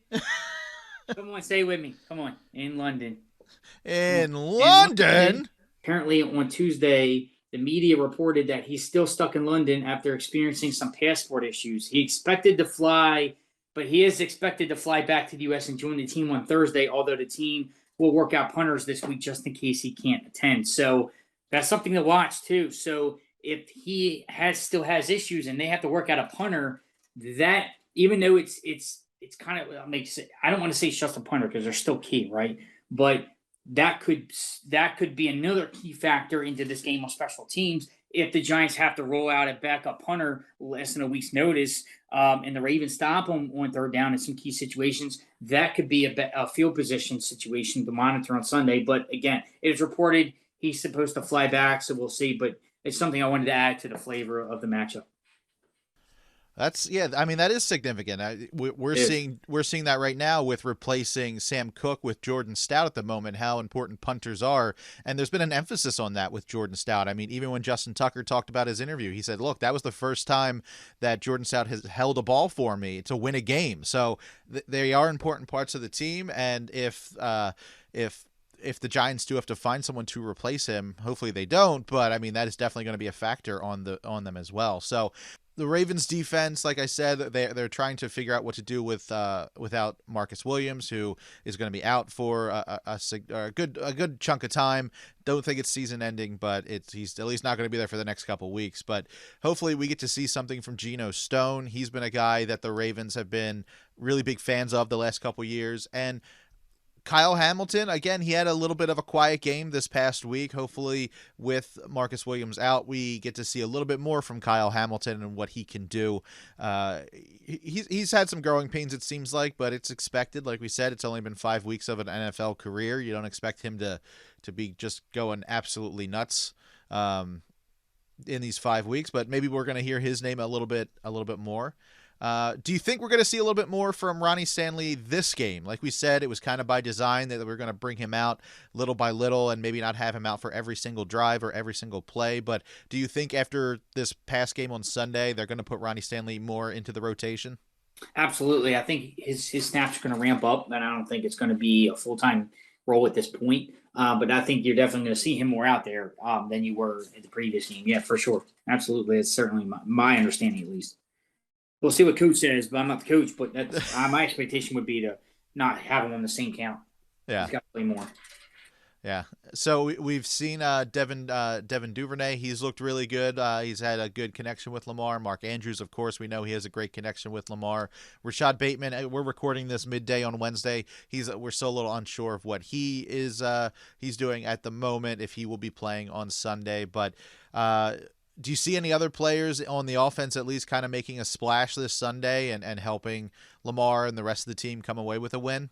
Come on, say it with me. Come on. In London. In London? Apparently on Tuesday, the media reported that he's still stuck in London after experiencing some passport issues. He expected to fly, but he is expected to fly back to the U.S. and join the team on Thursday, although the team will work out punters this week just in case he can't attend. So that's something to watch too. So if he still has issues and they have to work out a punter, that even though it's kind of I don't want to say it's just a punter because they're still key, right? But that could be another key factor into this game on special teams if the Giants have to roll out a backup punter less than a week's notice, and the Ravens stop them on third down in some key situations. That could be a field position situation to monitor on Sunday. But again, it is reported he's supposed to fly back, so we'll see. But it's something I wanted to add to the flavor of the matchup. That is significant. We're seeing that right now with replacing Sam Cook with Jordan Stout at the moment, how important punters are. And there's been an emphasis on that with Jordan Stout. I mean, even when Justin Tucker talked about his interview, he said, look, that was the first time that Jordan Stout has held a ball for me to win a game. So they are important parts of the team. And if the Giants do have to find someone to replace him, hopefully they don't. But I mean, that is definitely going to be a factor on them as well. So the Ravens defense, like I said, they're trying to figure out what to do without Marcus Williams, who is going to be out for a good chunk of time. Don't think it's season ending, but he's at least not going to be there for the next couple weeks. But hopefully we get to see something from Geno Stone. He's been a guy that the Ravens have been really big fans of the last couple years. And Kyle Hamilton, again, he had a little bit of a quiet game this past week. Hopefully, with Marcus Williams out, we get to see a little bit more from Kyle Hamilton and what he can do. He's had some growing pains, it seems like, but it's expected. Like we said, it's only been 5 weeks of an NFL career. You don't expect him to be just going absolutely nuts in these 5 weeks, but maybe we're going to hear his name a little bit more. Do you think we're going to see a little bit more from Ronnie Stanley this game? Like we said, it was kind of by design that we're going to bring him out little by little and maybe not have him out for every single drive or every single play. But do you think after this past game on Sunday, they're going to put Ronnie Stanley more into the rotation? Absolutely. I think his snaps are going to ramp up, and I don't think it's going to be a full-time role at this point. But I think you're definitely going to see him more out there than you were in the previous game. Yeah, for sure. Absolutely. It's certainly my understanding, at least. We'll see what coach says, but I'm not the coach. But that's my expectation would be to not have him on the same count. Yeah, he's got to play more. Yeah. So we've seen Devin Duvernay. He's looked really good. He's had a good connection with Lamar. Mark Andrews, of course, we know he has a great connection with Lamar. Rashad Bateman, we're recording this midday on Wednesday. We're still a little unsure of what he's doing at the moment, if he will be playing on Sunday. But do you see any other players on the offense at least kind of making a splash this Sunday and helping Lamar and the rest of the team come away with a win?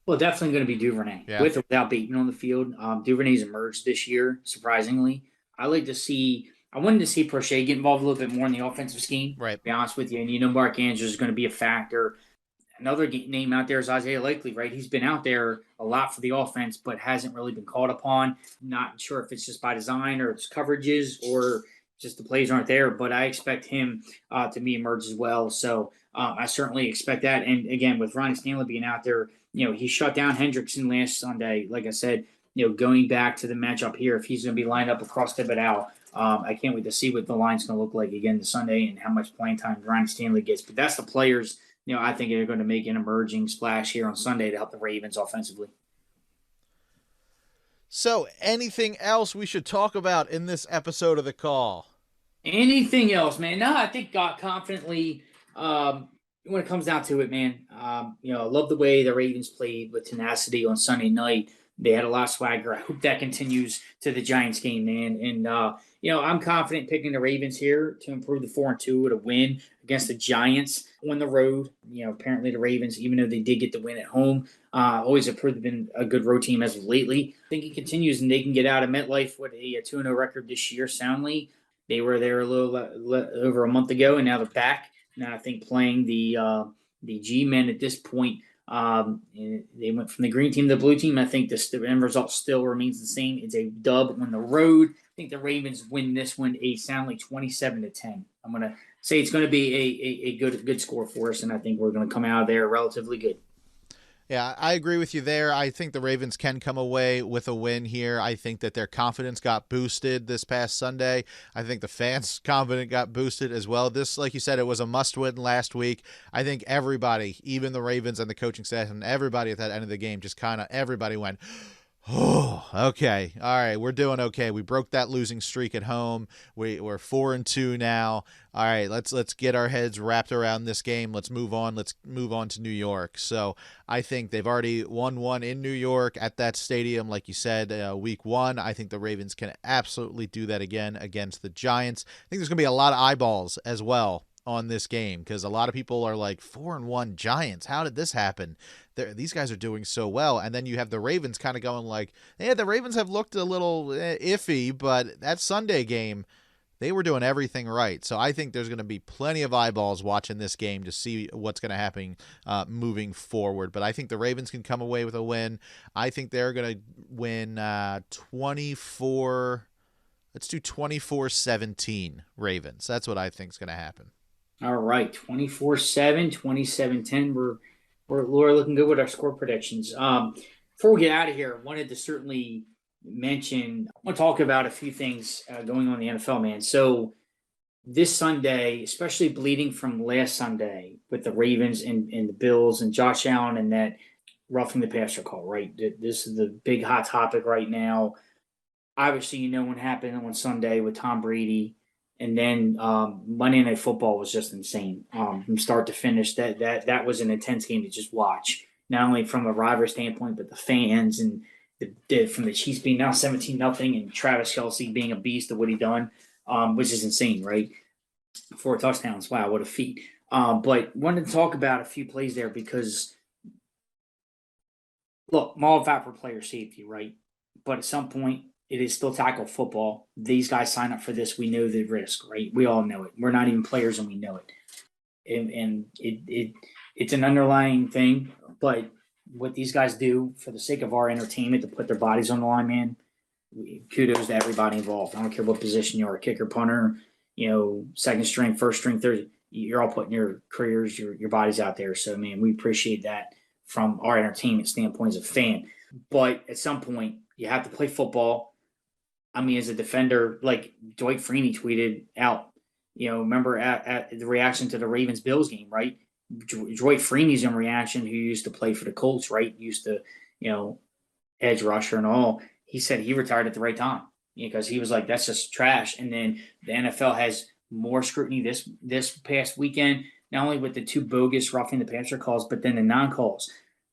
Well, definitely going to be Duvernay, with or without Bateman on the field. Duvernay's emerged this year, surprisingly. I wanted to see Prochet get involved a little bit more in the offensive scheme, right? To be honest with you. And Mark Andrews is going to be a factor. Another name out there is Isaiah Likely, right? He's been out there a lot for the offense, but hasn't really been called upon. Not sure if it's just by design or it's coverages or just the plays aren't there, but I expect him to be emerged as well. So I certainly expect that. And again, with Ronnie Stanley being out there, he shut down Hendrickson last Sunday. Like I said, going back to the matchup here, if he's going to be lined up across Thibodeau, I can't wait to see what the line's going to look like again this Sunday and how much playing time Ronnie Stanley gets. But that's the players I think they're going to make an emerging splash here on Sunday to help the Ravens offensively. So, anything else we should talk about in this episode of the call? Anything else, man? No, I think confidently. When it comes down to it, man, I love the way the Ravens played with tenacity on Sunday night. They had a lot of swagger. I hope that continues to the Giants game, man. And I'm confident picking the Ravens here to improve the 4-2 to win against the Giants on the road. Apparently the Ravens, even though they did get the win at home, always have been a good road team as of lately. I think it continues, and they can get out of MetLife with a 2-0 record this year soundly. They were there a little over a month ago, and now they're back. Now I think playing the G-men at this point, they went from the green team to the blue team. I think the end result still remains the same. It's a dub on the road. I think the Ravens win this one a soundly 27-10. I'm gonna say it's going to be a good score for us, and I think we're going to come out of there relatively good. Yeah, I agree with you there. I think the Ravens can come away with a win here. I think that their confidence got boosted this past Sunday. I think the fans' confidence got boosted as well. This, like you said, it was a must-win last week. I think everybody, even the Ravens and the coaching staff and everybody at that end of the game, just kind of everybody went, oh, okay. All right, we're doing okay. We broke that losing streak at home. We're 4-2 now. All right, let's get our heads wrapped around this game. Let's move on. Let's move on to New York. So I think they've already won one in New York at that stadium, like you said, week 1. I think the Ravens can absolutely do that again against the Giants. I think there's going to be a lot of eyeballs as well on this game because a lot of people are like 4-1 Giants. How did this happen? These guys are doing so well. And then you have the Ravens kind of going like, yeah, the Ravens have looked a little iffy, but that Sunday game, they were doing everything right. So I think there's going to be plenty of eyeballs watching this game to see what's going to happen moving forward. But I think the Ravens can come away with a win. I think they're going to win 24. Let's do 24-17 Ravens. That's what I think is going to happen. All right, 24-7, 27-10. We're looking good with our score predictions. Before we get out of here, I wanted to certainly mention, I want to talk about a few things going on in the NFL, man. So this Sunday, especially bleeding from last Sunday with the Ravens and the Bills and Josh Allen and that roughing the passer call, right? This is the big hot topic right now. Obviously, what happened on Sunday with Tom Brady. And then Monday Night Football was just insane from start to finish. That was an intense game to just watch, not only from a rivalry standpoint, but the fans and from the Chiefs being now 17-0 and Travis Kelce being a beast of what he done, which is insane, right? 4 touchdowns. Wow, what a feat. But wanted to talk about a few plays there because, look, I'm all about for player safety, right? But at some point, it is still tackle football. These guys sign up for this. We know the risk, right? We all know it. We're not even players and we know it. And it's an underlying thing. But what these guys do for the sake of our entertainment to put their bodies on the line, man, kudos to everybody involved. I don't care what position you are, kicker, punter, second string, first string, third. You're all putting your careers, your bodies out there. So, man, we appreciate that from our entertainment standpoint as a fan. But at some point, you have to play football. I mean, as a defender, like Dwight Freeney tweeted out, remember at the reaction to the Ravens Bills game, right? Dwight Freeney's in reaction, who used to play for the Colts, right? Used to, edge rusher and all. He said he retired at the right time because he was like, that's just trash. And then the NFL has more scrutiny this past weekend, not only with the 2 bogus roughing the passer calls, but then the non-calls.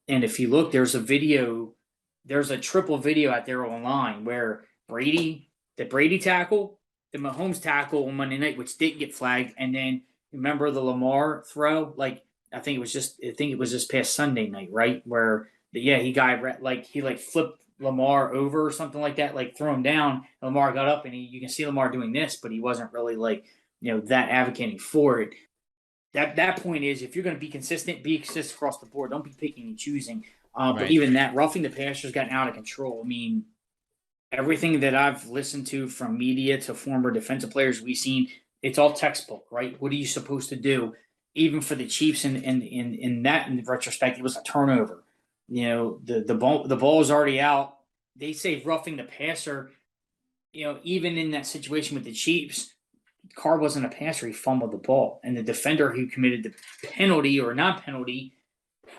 And if you look, there's a triple video out there online where the Brady tackle, the Mahomes tackle on Monday night, which didn't get flagged, and then remember the Lamar throw? Like I think it was this past Sunday night, right? Where he flipped Lamar over or something like that, like throw him down. Lamar got up and you can see Lamar doing this, but he wasn't really that advocating for it. That point is, if you're going to be consistent across the board. Don't be picking and choosing. Right. But even that roughing the passer's gotten out of control. I mean, everything that I've listened to from media to former defensive players we've seen, it's all textbook, right? What are you supposed to do? Even for the Chiefs, in retrospect, it was a turnover. The ball is already out. They say roughing the passer. Even in that situation with the Chiefs, Carr wasn't a passer. He fumbled the ball, and the defender who committed the penalty or not penalty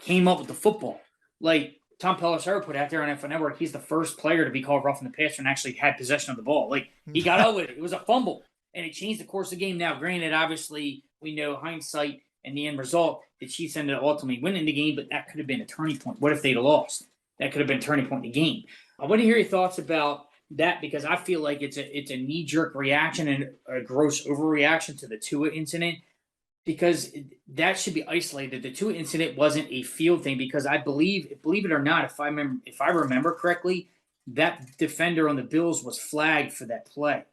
came up with the football. Like, Tom Pelissero put out there on NFL Network, he's the first player to be called roughing the passer and actually had possession of the ball. Like, he got out with it. It was a fumble, and it changed the course of the game. Now, granted, obviously, we know hindsight and the end result, the Chiefs ended up ultimately winning the game, but that could have been a turning point. What if they'd have lost? That could have been a turning point in the game. I want to hear your thoughts about that, because I feel like it's a knee-jerk reaction and a gross overreaction to the Tua incident, because that should be isolated. The Tua incident wasn't a field thing, because I believe it or not, if I remember correctly, that defender on the Bills was flagged for that play,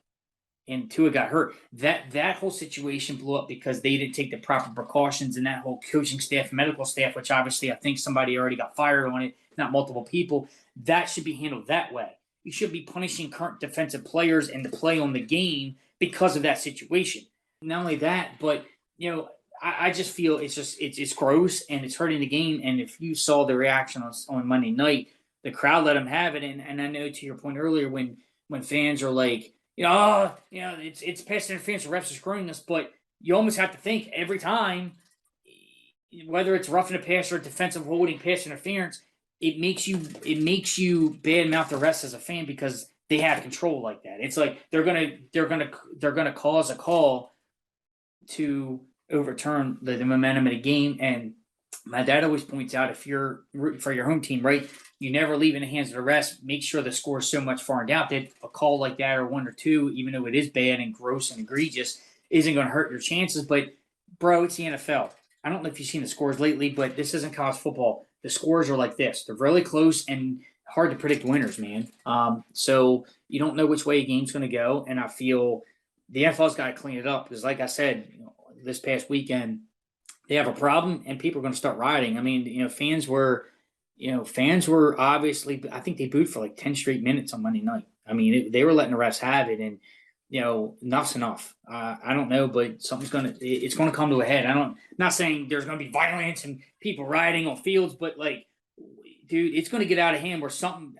and Tua got hurt. That whole situation blew up because they didn't take the proper precautions, and that whole coaching staff, medical staff, which obviously I think somebody already got fired on it, not multiple people. That should be handled that way. You should be punishing current defensive players and the play on the game because of that situation. Not only that, but I just feel it's gross and it's hurting the game. And if you saw the reaction on Monday night, the crowd let them have it. And I know, to your point earlier, when fans are like, it's pass interference, the refs are screwing us, but you almost have to think every time, whether it's roughing the passer or defensive holding, pass interference, it makes you badmouth the refs as a fan because they have control like that. It's like they're gonna cause a call to overturn the momentum of the game. And my dad always points out, if you're rooting for your home team, right, you never leave in the hands of the refs. Make sure the score is so much far in doubt that a call like that, or one or two, even though it is bad and gross and egregious, isn't going to hurt your chances. But bro, it's the NFL. I don't know if you've seen the scores lately, but this isn't college football. The scores are like this. They're really close and hard to predict winners, man. So you don't know which way a game's going to go. And I feel the NFL's got to clean it up, because, like I said, this past weekend, they have a problem and people are going to start rioting. I mean, fans were obviously, I think they booed for like 10 straight minutes on Monday night. I mean, they were letting the refs have it, and enough's enough. I don't know, but it's going to come to a head. Not saying there's going to be violence and people rioting on fields, but like, dude, it's going to get out of hand where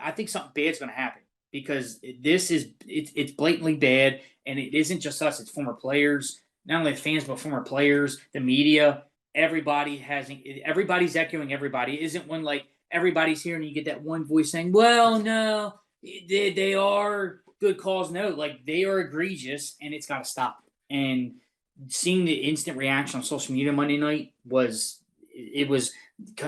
I think something bad's going to happen, because it's blatantly bad. And it isn't just us, it's former players, not only the fans, but former players, the media, everybody's echoing everybody. It isn't when like everybody's here and you get that one voice saying, well, no, they are good calls. No, like, they are egregious and it's got to stop. And seeing the instant reaction on social media Monday night was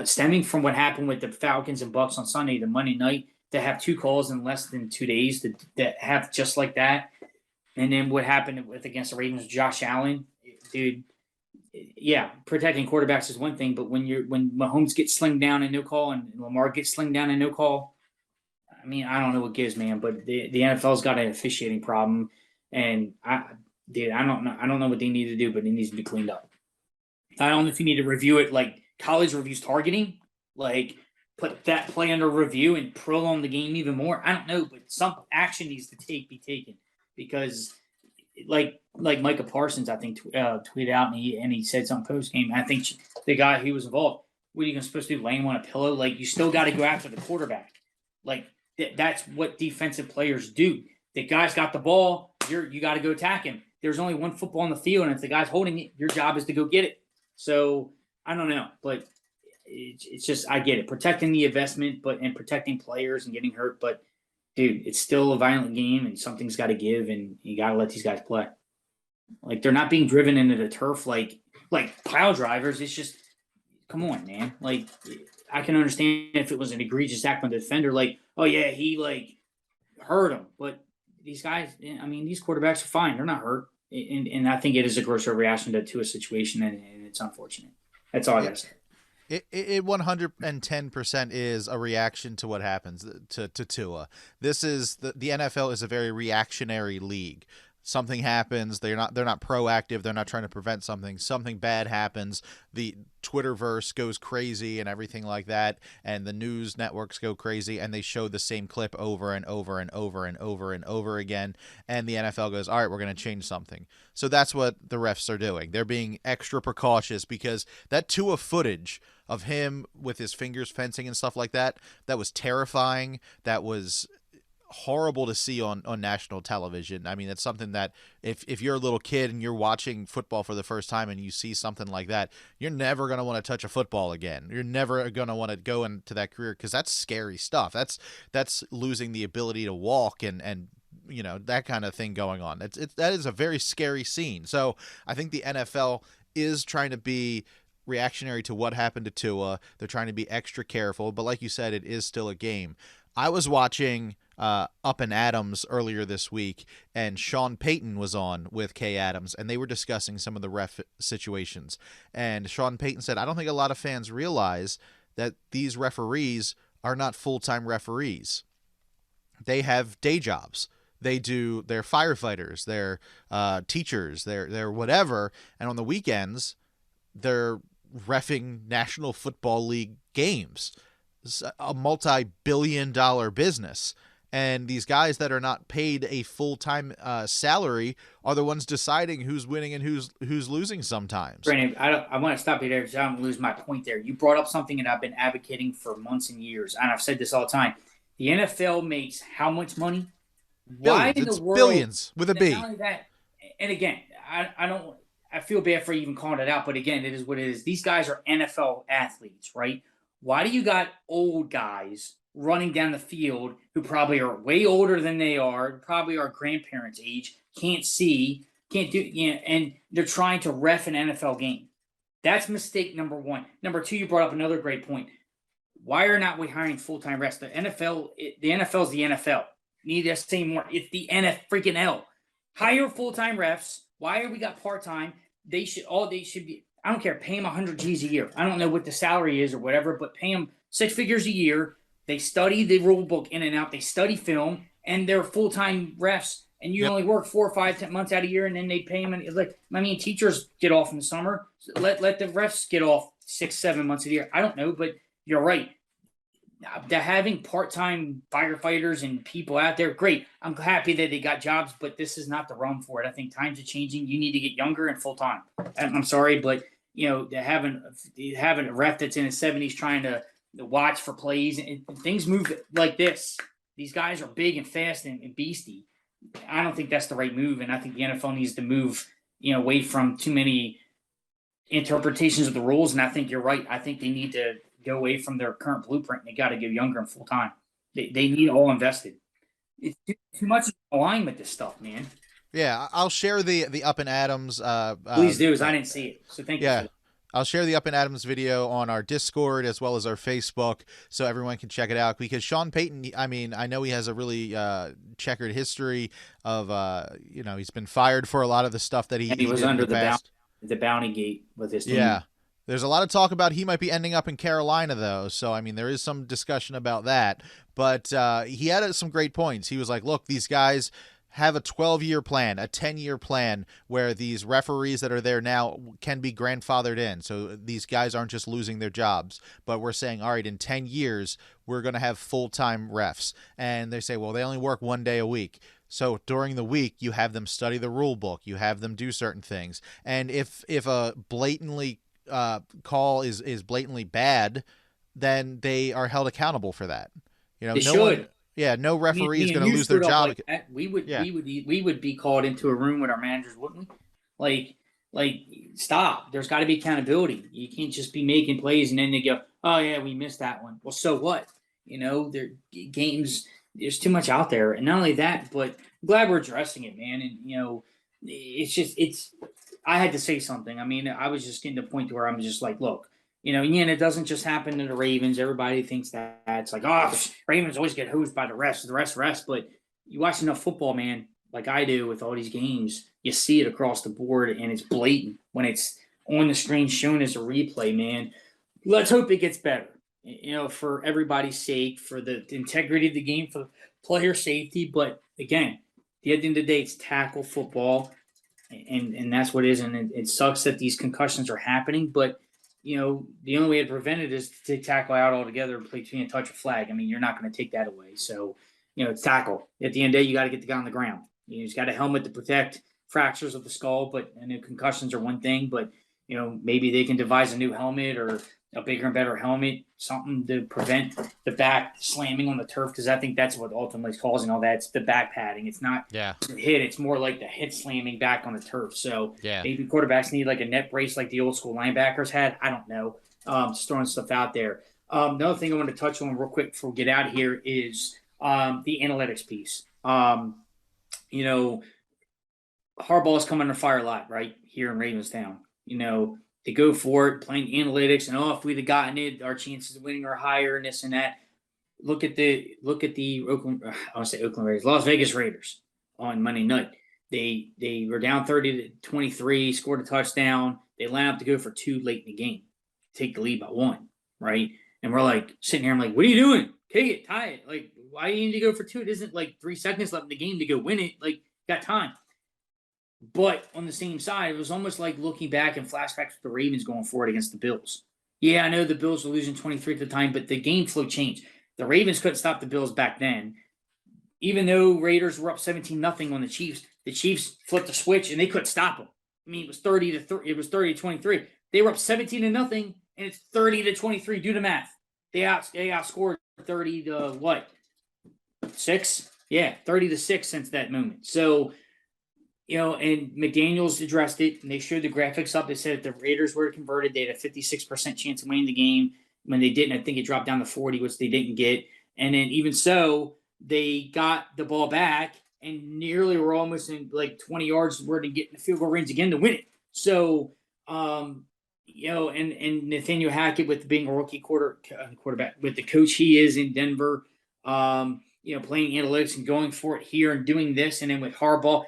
stemming from what happened with the Falcons and Bucks on Sunday to Monday night, to have two calls in less than 2 days that have just like that. And then what happened against the Ravens, Josh Allen, dude. Yeah, protecting quarterbacks is one thing, but when Mahomes gets slinged down and no call, and Lamar gets slinged down and no call, I mean, I don't know what gives, man. But the NFL's got an officiating problem, and I don't know what they need to do, but it needs to be cleaned up. I don't know if you need to review it like college reviews targeting, like put that play under review and prolong the game even more. I don't know, but some action needs to be taken, because like Micah Parsons, I think, tweeted out, and he said something post game. I think the guy who was involved, what are you supposed to do? Lay him on a pillow? Like, you still got to go after the quarterback. Like, that's what defensive players do. The guy's got the ball, you got to go attack him. There's only one football on the field, and if the guy's holding it, your job is to go get it. So I don't know, but it's just, I get it, protecting the investment, and protecting players and getting hurt, but dude, it's still a violent game, and something's got to give, and you got to let these guys play. Like, they're not being driven into the turf like pile drivers. It's just, come on, man. Like, I can understand if it was an egregious act on the defender, like, oh yeah, he like hurt him, but these guys, I mean, these quarterbacks are fine. They're not hurt, and I think it is a gross reaction to a situation, and it's unfortunate. That's all I got to say. It 110% is a reaction to what happens to Tua. This is the NFL is a very reactionary league. Something happens, they're not proactive, they're not trying to prevent something bad happens, the Twitterverse goes crazy and everything like that, and the news networks go crazy, and they show the same clip over and over and over and over and over again, and the NFL goes, all right, we're going to change something. So that's what the refs are doing. They're being extra precautious, because that Tua footage of him with his fingers fencing and stuff like that was terrifying. That was horrible to see on national television. I mean, it's something that if you're a little kid and you're watching football for the first time and you see something like that, you're never going to want to touch a football again. You're never going to want to go into that career, because that's scary stuff. That's losing the ability to walk and that kind of thing going on. That is a very scary scene. So I think the NFL is trying to be reactionary to what happened to Tua. They're trying to be extra careful, but like you said, it is still a game. I was watching Up and Adams earlier this week, and Sean Payton was on with Kay Adams, and they were discussing some of the ref situations. And Sean Payton said, I don't think a lot of fans realize that these referees are not full-time referees. They have day jobs. They're firefighters, they're teachers, they're whatever, and on the weekends, they're reffing National Football League games. It's a multi-billion-dollar business. And these guys that are not paid a full-time salary are the ones deciding who's winning and who's losing sometimes. Brandon, I want to stop you there because I don't lose my point there. You brought up something that I've been advocating for months and years, and I've said this all the time. The NFL makes how much money? Billions. Why in the world? Billions with a B. Not only that, and again, I feel bad for even calling it out, but again, it is what it is. These guys are NFL athletes, right? Why do you got old guys running down the field who probably are way older than they are, probably our grandparents' age, can't see, can't do, and they're trying to ref an NFL game? That's mistake number one. Number two, you brought up another great point. Why are not we hiring full-time refs? The NFL is the NFL. Need to say more. It's the freaking L. Hire full-time refs. Why are we got part-time? They should be. I don't care. Pay them 100 G's a year. I don't know what the salary is or whatever, but pay them 6 figures a year. They study the rule book in and out. They study film, and they're full-time refs. And you only work 4 or 5 10 months out of a year, and then they pay them. And it's like, I mean, teachers get off in the summer. Let the refs get off 6 7 months a year. I don't know, but you're right. They're having part-time firefighters and people out there. Great. I'm happy that they got jobs, but this is not the realm for it. I think times are changing. You need to get younger and full-time. I'm sorry, but having a ref that's in his 70s trying to watch for plays and things move like this. These guys are big and fast and beastie. I don't think that's the right move, and I think the NFL needs to move away from too many interpretations of the rules. And I think you're right. I think they need to go away from their current blueprint, and they got to go younger and full time. They need all invested. It's too much aligned with this stuff, man. Yeah, I'll share the Up and Adams. Please do, as I didn't see it. So thank you. Yeah, I'll share the Up and Adams video on our Discord as well as our Facebook, so everyone can check it out. Because Sean Payton, I mean, I know he has a really checkered history of, he's been fired for a lot of the stuff that he was did under in the bounty gate with his team. Yeah. There's a lot of talk about he might be ending up in Carolina, though. So, I mean, there is some discussion about that. But he had some great points. He was like, look, these guys have a 12-year plan, a 10-year plan where these referees that are there now can be grandfathered in. So these guys aren't just losing their jobs. But we're saying, all right, in 10 years, we're going to have full-time refs. And they say, well, they only work 1 day a week. So during the week, you have them study the rule book. You have them do certain things. And if a blatantly call is blatantly bad, then they are held accountable for that. They should. No referee is going to lose their job. Like we would be called into a room with our managers, wouldn't we? Like stop. There's got to be accountability. You can't just be making plays and then they go, oh yeah, we missed that one. Well, so what? Their games. There's too much out there, and not only that, but I'm glad we're addressing it, man. And it's. I had to say something. I mean, I was just getting to the point where I'm just like, look, and it doesn't just happen to the Ravens. Everybody thinks that it's like, oh, Ravens always get hosed by the rest. But you watch enough football, man, like I do with all these games, you see it across the board, and it's blatant when it's on the screen shown as a replay, man. Let's hope it gets better, for everybody's sake, for the integrity of the game, for player safety. But again, at the end of the day, it's tackle football. And that's what it is. And it sucks that these concussions are happening. But, the only way to prevent it is to take tackle out altogether and play between a touch of flag. I mean, you're not going to take that away. So, it's tackle. At the end of the day, you got to get the guy on the ground. You just got a helmet to protect fractures of the skull. But concussions are one thing. But, maybe they can devise a new helmet or a bigger and better helmet, something to prevent the back slamming on the turf, because I think that's what ultimately is causing all that. It's the back padding. It's not the hit. It's more like the hit slamming back on the turf. So maybe quarterbacks need like a net brace like the old school linebackers had. I don't know. Just throwing stuff out there. Another thing I want to touch on real quick before we get out of here is the analytics piece. You know, Harbaugh's come under fire a lot, right, here in Ravenstown. You know, they go for it, playing analytics, and if we'd have gotten it, our chances of winning are higher, and this and that. Look at the Oakland. I want to say Oakland Raiders, Las Vegas Raiders on Monday night. They were down 30-23, scored a touchdown. They line up to go for 2 late in the game, take the lead by 1, right? And we're like sitting here. I'm like, what are you doing? Kick it, tie it. Like, why do you need to go for 2? It isn't like 3 seconds left in the game to go win it. Like, got time. But on the same side, it was almost like looking back and flashbacks with the Ravens going forward against the Bills. Yeah, I know the Bills were losing 23 at the time, but the game flow changed. The Ravens couldn't stop the Bills back then. Even though Raiders were up 17-0 on the Chiefs flipped the switch and they couldn't stop them. I mean, it was 30-23. They were up 17-0, and it's 30-23. Do the math. They outscored 30 to what? 6? Yeah, 30-6 since that moment. So, you know, and McDaniels addressed it, and they showed the graphics up. They said if the Raiders were converted, they had a 56% chance of winning the game. When they didn't, I think it dropped down to 40, which they didn't get. And then even so, they got the ball back and nearly were almost in like 20 yards where to get in the field goal range again to win it. So, you know, and Nathaniel Hackett with being a rookie quarterback, with the coach he is in Denver, you know, playing analytics and going for it here and doing this, and then with Harbaugh.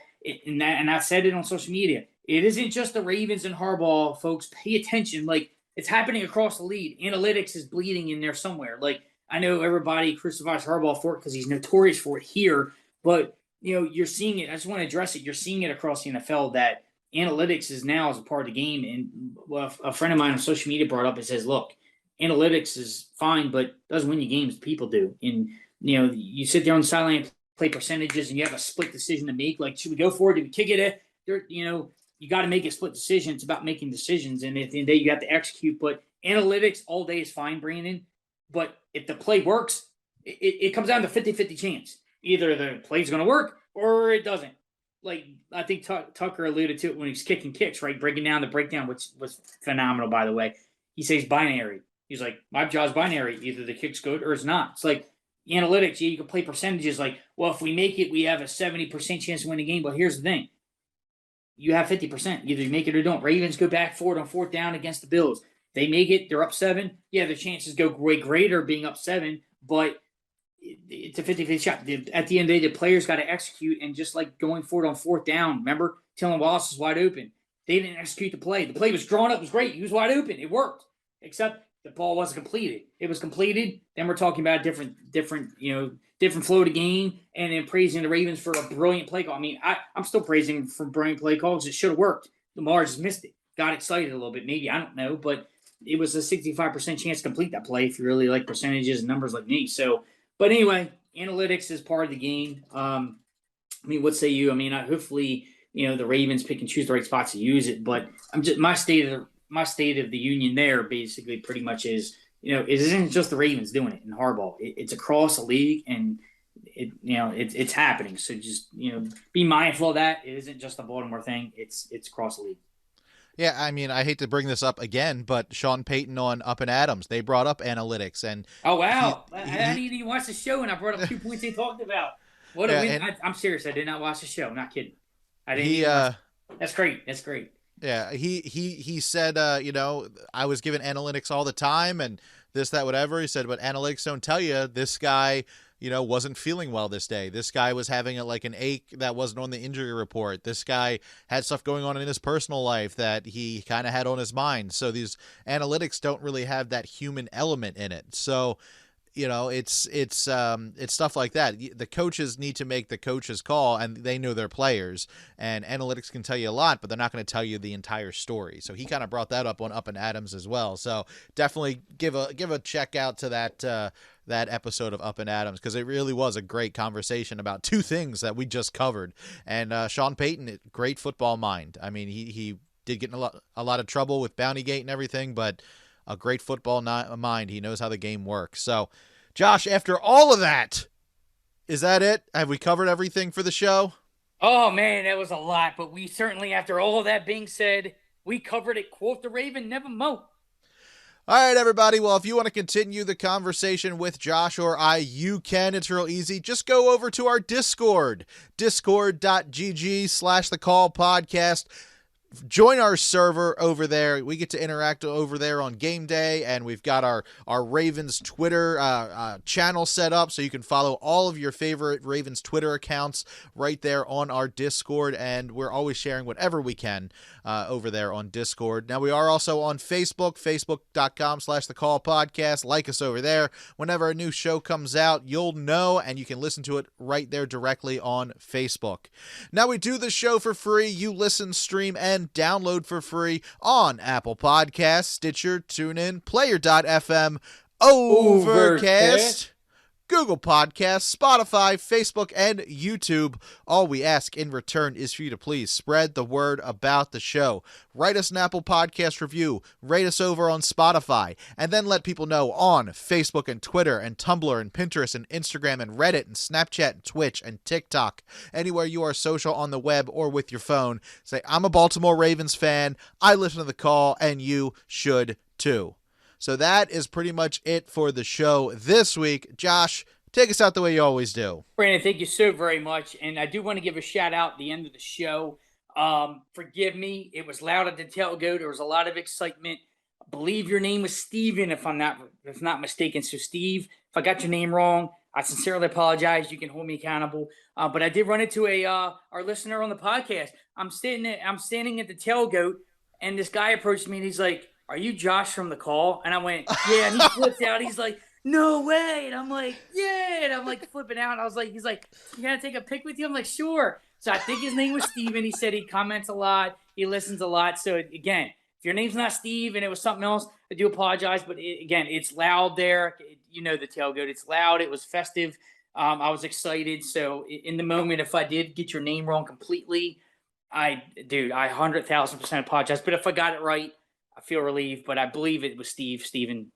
And I said it on social media. It isn't just the Ravens and Harbaugh, folks. Pay attention. Like, it's happening across the league. Analytics is bleeding in there somewhere. Like, I know everybody crucifies Harbaugh for it because he's notorious for it here, but, you know, you're seeing it. I just want to address it. You're seeing it across the NFL that analytics is now as a part of the game. And a friend of mine on social media brought up and says, look, analytics is fine, but doesn't win you games. People do. And, you know, you sit there on the sideline, play percentages, and you have a split decision to make. Like, should we go for it? Do we kick it? You know, you got to make a split decision. It's about making decisions, and at the end of the day, you have to execute. But analytics all day is fine, Brandon. But if the play works, it comes down to 50-50 chance. Either the play's going to work or it doesn't. Like, I think Tucker alluded to it when he's kicking kicks, right? Breaking down the breakdown, which was phenomenal, by the way. He says binary. He's like, my job's binary. Either the kick's good or it's not. It's like, analytics, you can play percentages like, well, if we make it, we have a 70% chance to win the game. But here's the thing. You have 50%. Either you make it or don't. Ravens go back forward on 4th down against the Bills. They make it. They're up 7. Yeah, the chances go way greater being up 7, but it's a 50-50 shot. At the end of the day, the players got to execute, and just like going forward on 4th down, remember, Tylan Wallace was wide open. They didn't execute the play. The play was drawn up. It was great. He was wide open. It worked, except the ball wasn't completed. It was completed. Then we're talking about different flow of the game, and then praising the Ravens for a brilliant play call. I mean, I'm still praising them for brilliant play calls. It should have worked. Lamar just missed it. Got excited a little bit, maybe. I don't know, but it was a 65% chance to complete that play if you really like percentages and numbers like me. So, but anyway, analytics is part of the game. I mean, what say you? I mean, hopefully, you know, the Ravens pick and choose the right spots to use it. But I'm just my state of the union there basically pretty much is, you know, it isn't just the Ravens doing it in Harbaugh. It's across the league, and it's happening. So just, you know, be mindful of that. It isn't just a Baltimore thing. It's across the league. Yeah, I mean, I hate to bring this up again, but Sean Payton on Up and Adams, they brought up analytics, and oh wow, I didn't even watch the show, and I brought up 2 points they talked about. What a win! I'm serious. I did not watch the show. I'm not kidding. I didn't. That's great. That's great. Yeah, he said, you know, I was given analytics all the time and this, that, whatever. He said, but analytics don't tell you this guy, you know, wasn't feeling well this day. This guy was having an ache that wasn't on the injury report. This guy had stuff going on in his personal life that he kind of had on his mind. So these analytics don't really have that human element in it. So, you know, it's stuff like that. The coaches need to make the coach's call, and they know their players, and analytics can tell you a lot, but they're not going to tell you the entire story. So he kind of brought that up on Up and Adams as well. So definitely give a check out to that episode of Up and Adams, because it really was a great conversation about 2 things that we just covered. And Sean Payton, great football mind. I mean, he did get in a lot of trouble with Bountygate and everything, but a great football mind. He knows how the game works. So, Josh, after all of that, is that it? Have we covered everything for the show? Oh, man, that was a lot. But we certainly, after all of that being said, we covered it. Quote the Raven, never mo. All right, everybody. Well, if you want to continue the conversation with Josh or I, you can. It's real easy. Just go over to our Discord, discord.gg/thecallpodcast. Join our server over there. We get to interact over there on game day, and we've got our Ravens Twitter channel set up, so you can follow all of your favorite Ravens Twitter accounts right there on our Discord, and we're always sharing whatever we can over there on Discord. Now, we are also on Facebook, facebook.com/thecallpodcast. Like us over there. Whenever a new show comes out, you'll know, and you can listen to it right there directly on Facebook. Now, we do the show for free. You listen, stream, and download for free on Apple Podcasts, Stitcher, TuneIn, Player.fm, Overcast, Google Podcasts, Spotify, Facebook, and YouTube. All we ask in return is for you to please spread the word about the show. Write us an Apple Podcast review, rate us over on Spotify, and then let people know on Facebook and Twitter and Tumblr and Pinterest and Instagram and Reddit and Snapchat and Twitch and TikTok. Anywhere you are social on the web or with your phone, say, I'm a Baltimore Ravens fan, I listen to the call, and you should too. So that is pretty much it for the show this week. Josh, take us out the way you always do. Brandon, thank you so very much. And I do want to give a shout out at the end of the show. Forgive me. It was loud at the tailgate. There was a lot of excitement. I believe your name was Steven, if not mistaken. So Steve, if I got your name wrong, I sincerely apologize. You can hold me accountable. But I did run into our listener on the podcast. I'm standing at the tailgate, and this guy approached me, and he's like, "Are you Josh from the call?" And I went, "Yeah." And he flipped out. He's like, "No way." And I'm like, "Yeah." And I'm like flipping out. And he's like, "You gotta take a pic with you?" I'm like, "Sure." So I think his name was Steven. He said he comments a lot. He listens a lot. So again, if your name's not Steve and it was something else, I do apologize. But again, it's loud there. You know the tailgate. It's loud. It was festive. I was excited. So in the moment, if I did get your name wrong completely, I 100,000% apologize. But if I got it right, I feel relieved, but I believe it was Steven,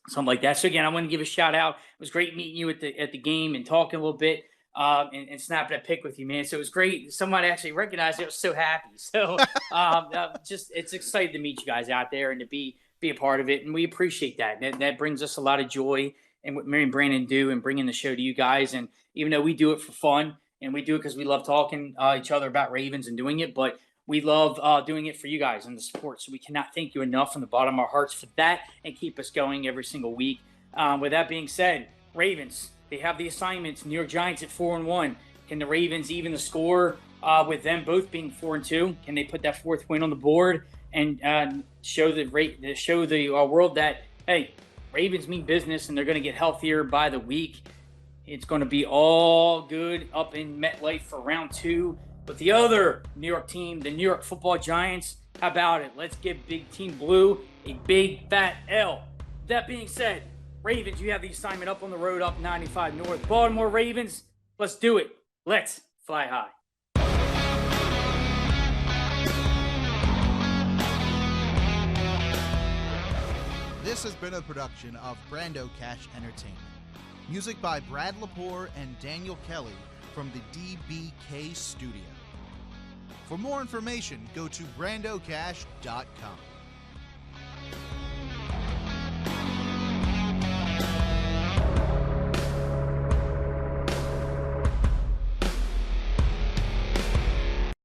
something like that. So again, I want to give a shout out. It was great meeting you at the game and talking a little bit and snapping a pic with you, man. So it was great. Somebody actually recognized it. I was so happy. So it's exciting to meet you guys out there and to be a part of it. And we appreciate that. That brings us a lot of joy and what Mary and Brandon do and bringing the show to you guys. And even though we do it for fun and we do it because we love talking each other about Ravens and doing it, but we love doing it for you guys and the support. So we cannot thank you enough from the bottom of our hearts for that and keep us going every single week. With that being said, Ravens, they have the assignments. New York Giants at 4-1. Can the Ravens even the score with them both being 4-2? Can they put that fourth win on the board and show the world that, hey, Ravens mean business and they're going to get healthier by the week? It's going to be all good up in MetLife for round 2. But the other New York team, the New York Football Giants, how about it? Let's give Big Team Blue a big fat L. That being said, Ravens, you have the assignment up on the road, up 95 North. Baltimore Ravens, let's do it. Let's fly high. This has been a production of Brando Cash Entertainment. Music by Brad Lepore and Daniel Kelly from the DBK Studio. For more information, go to brandocash.com.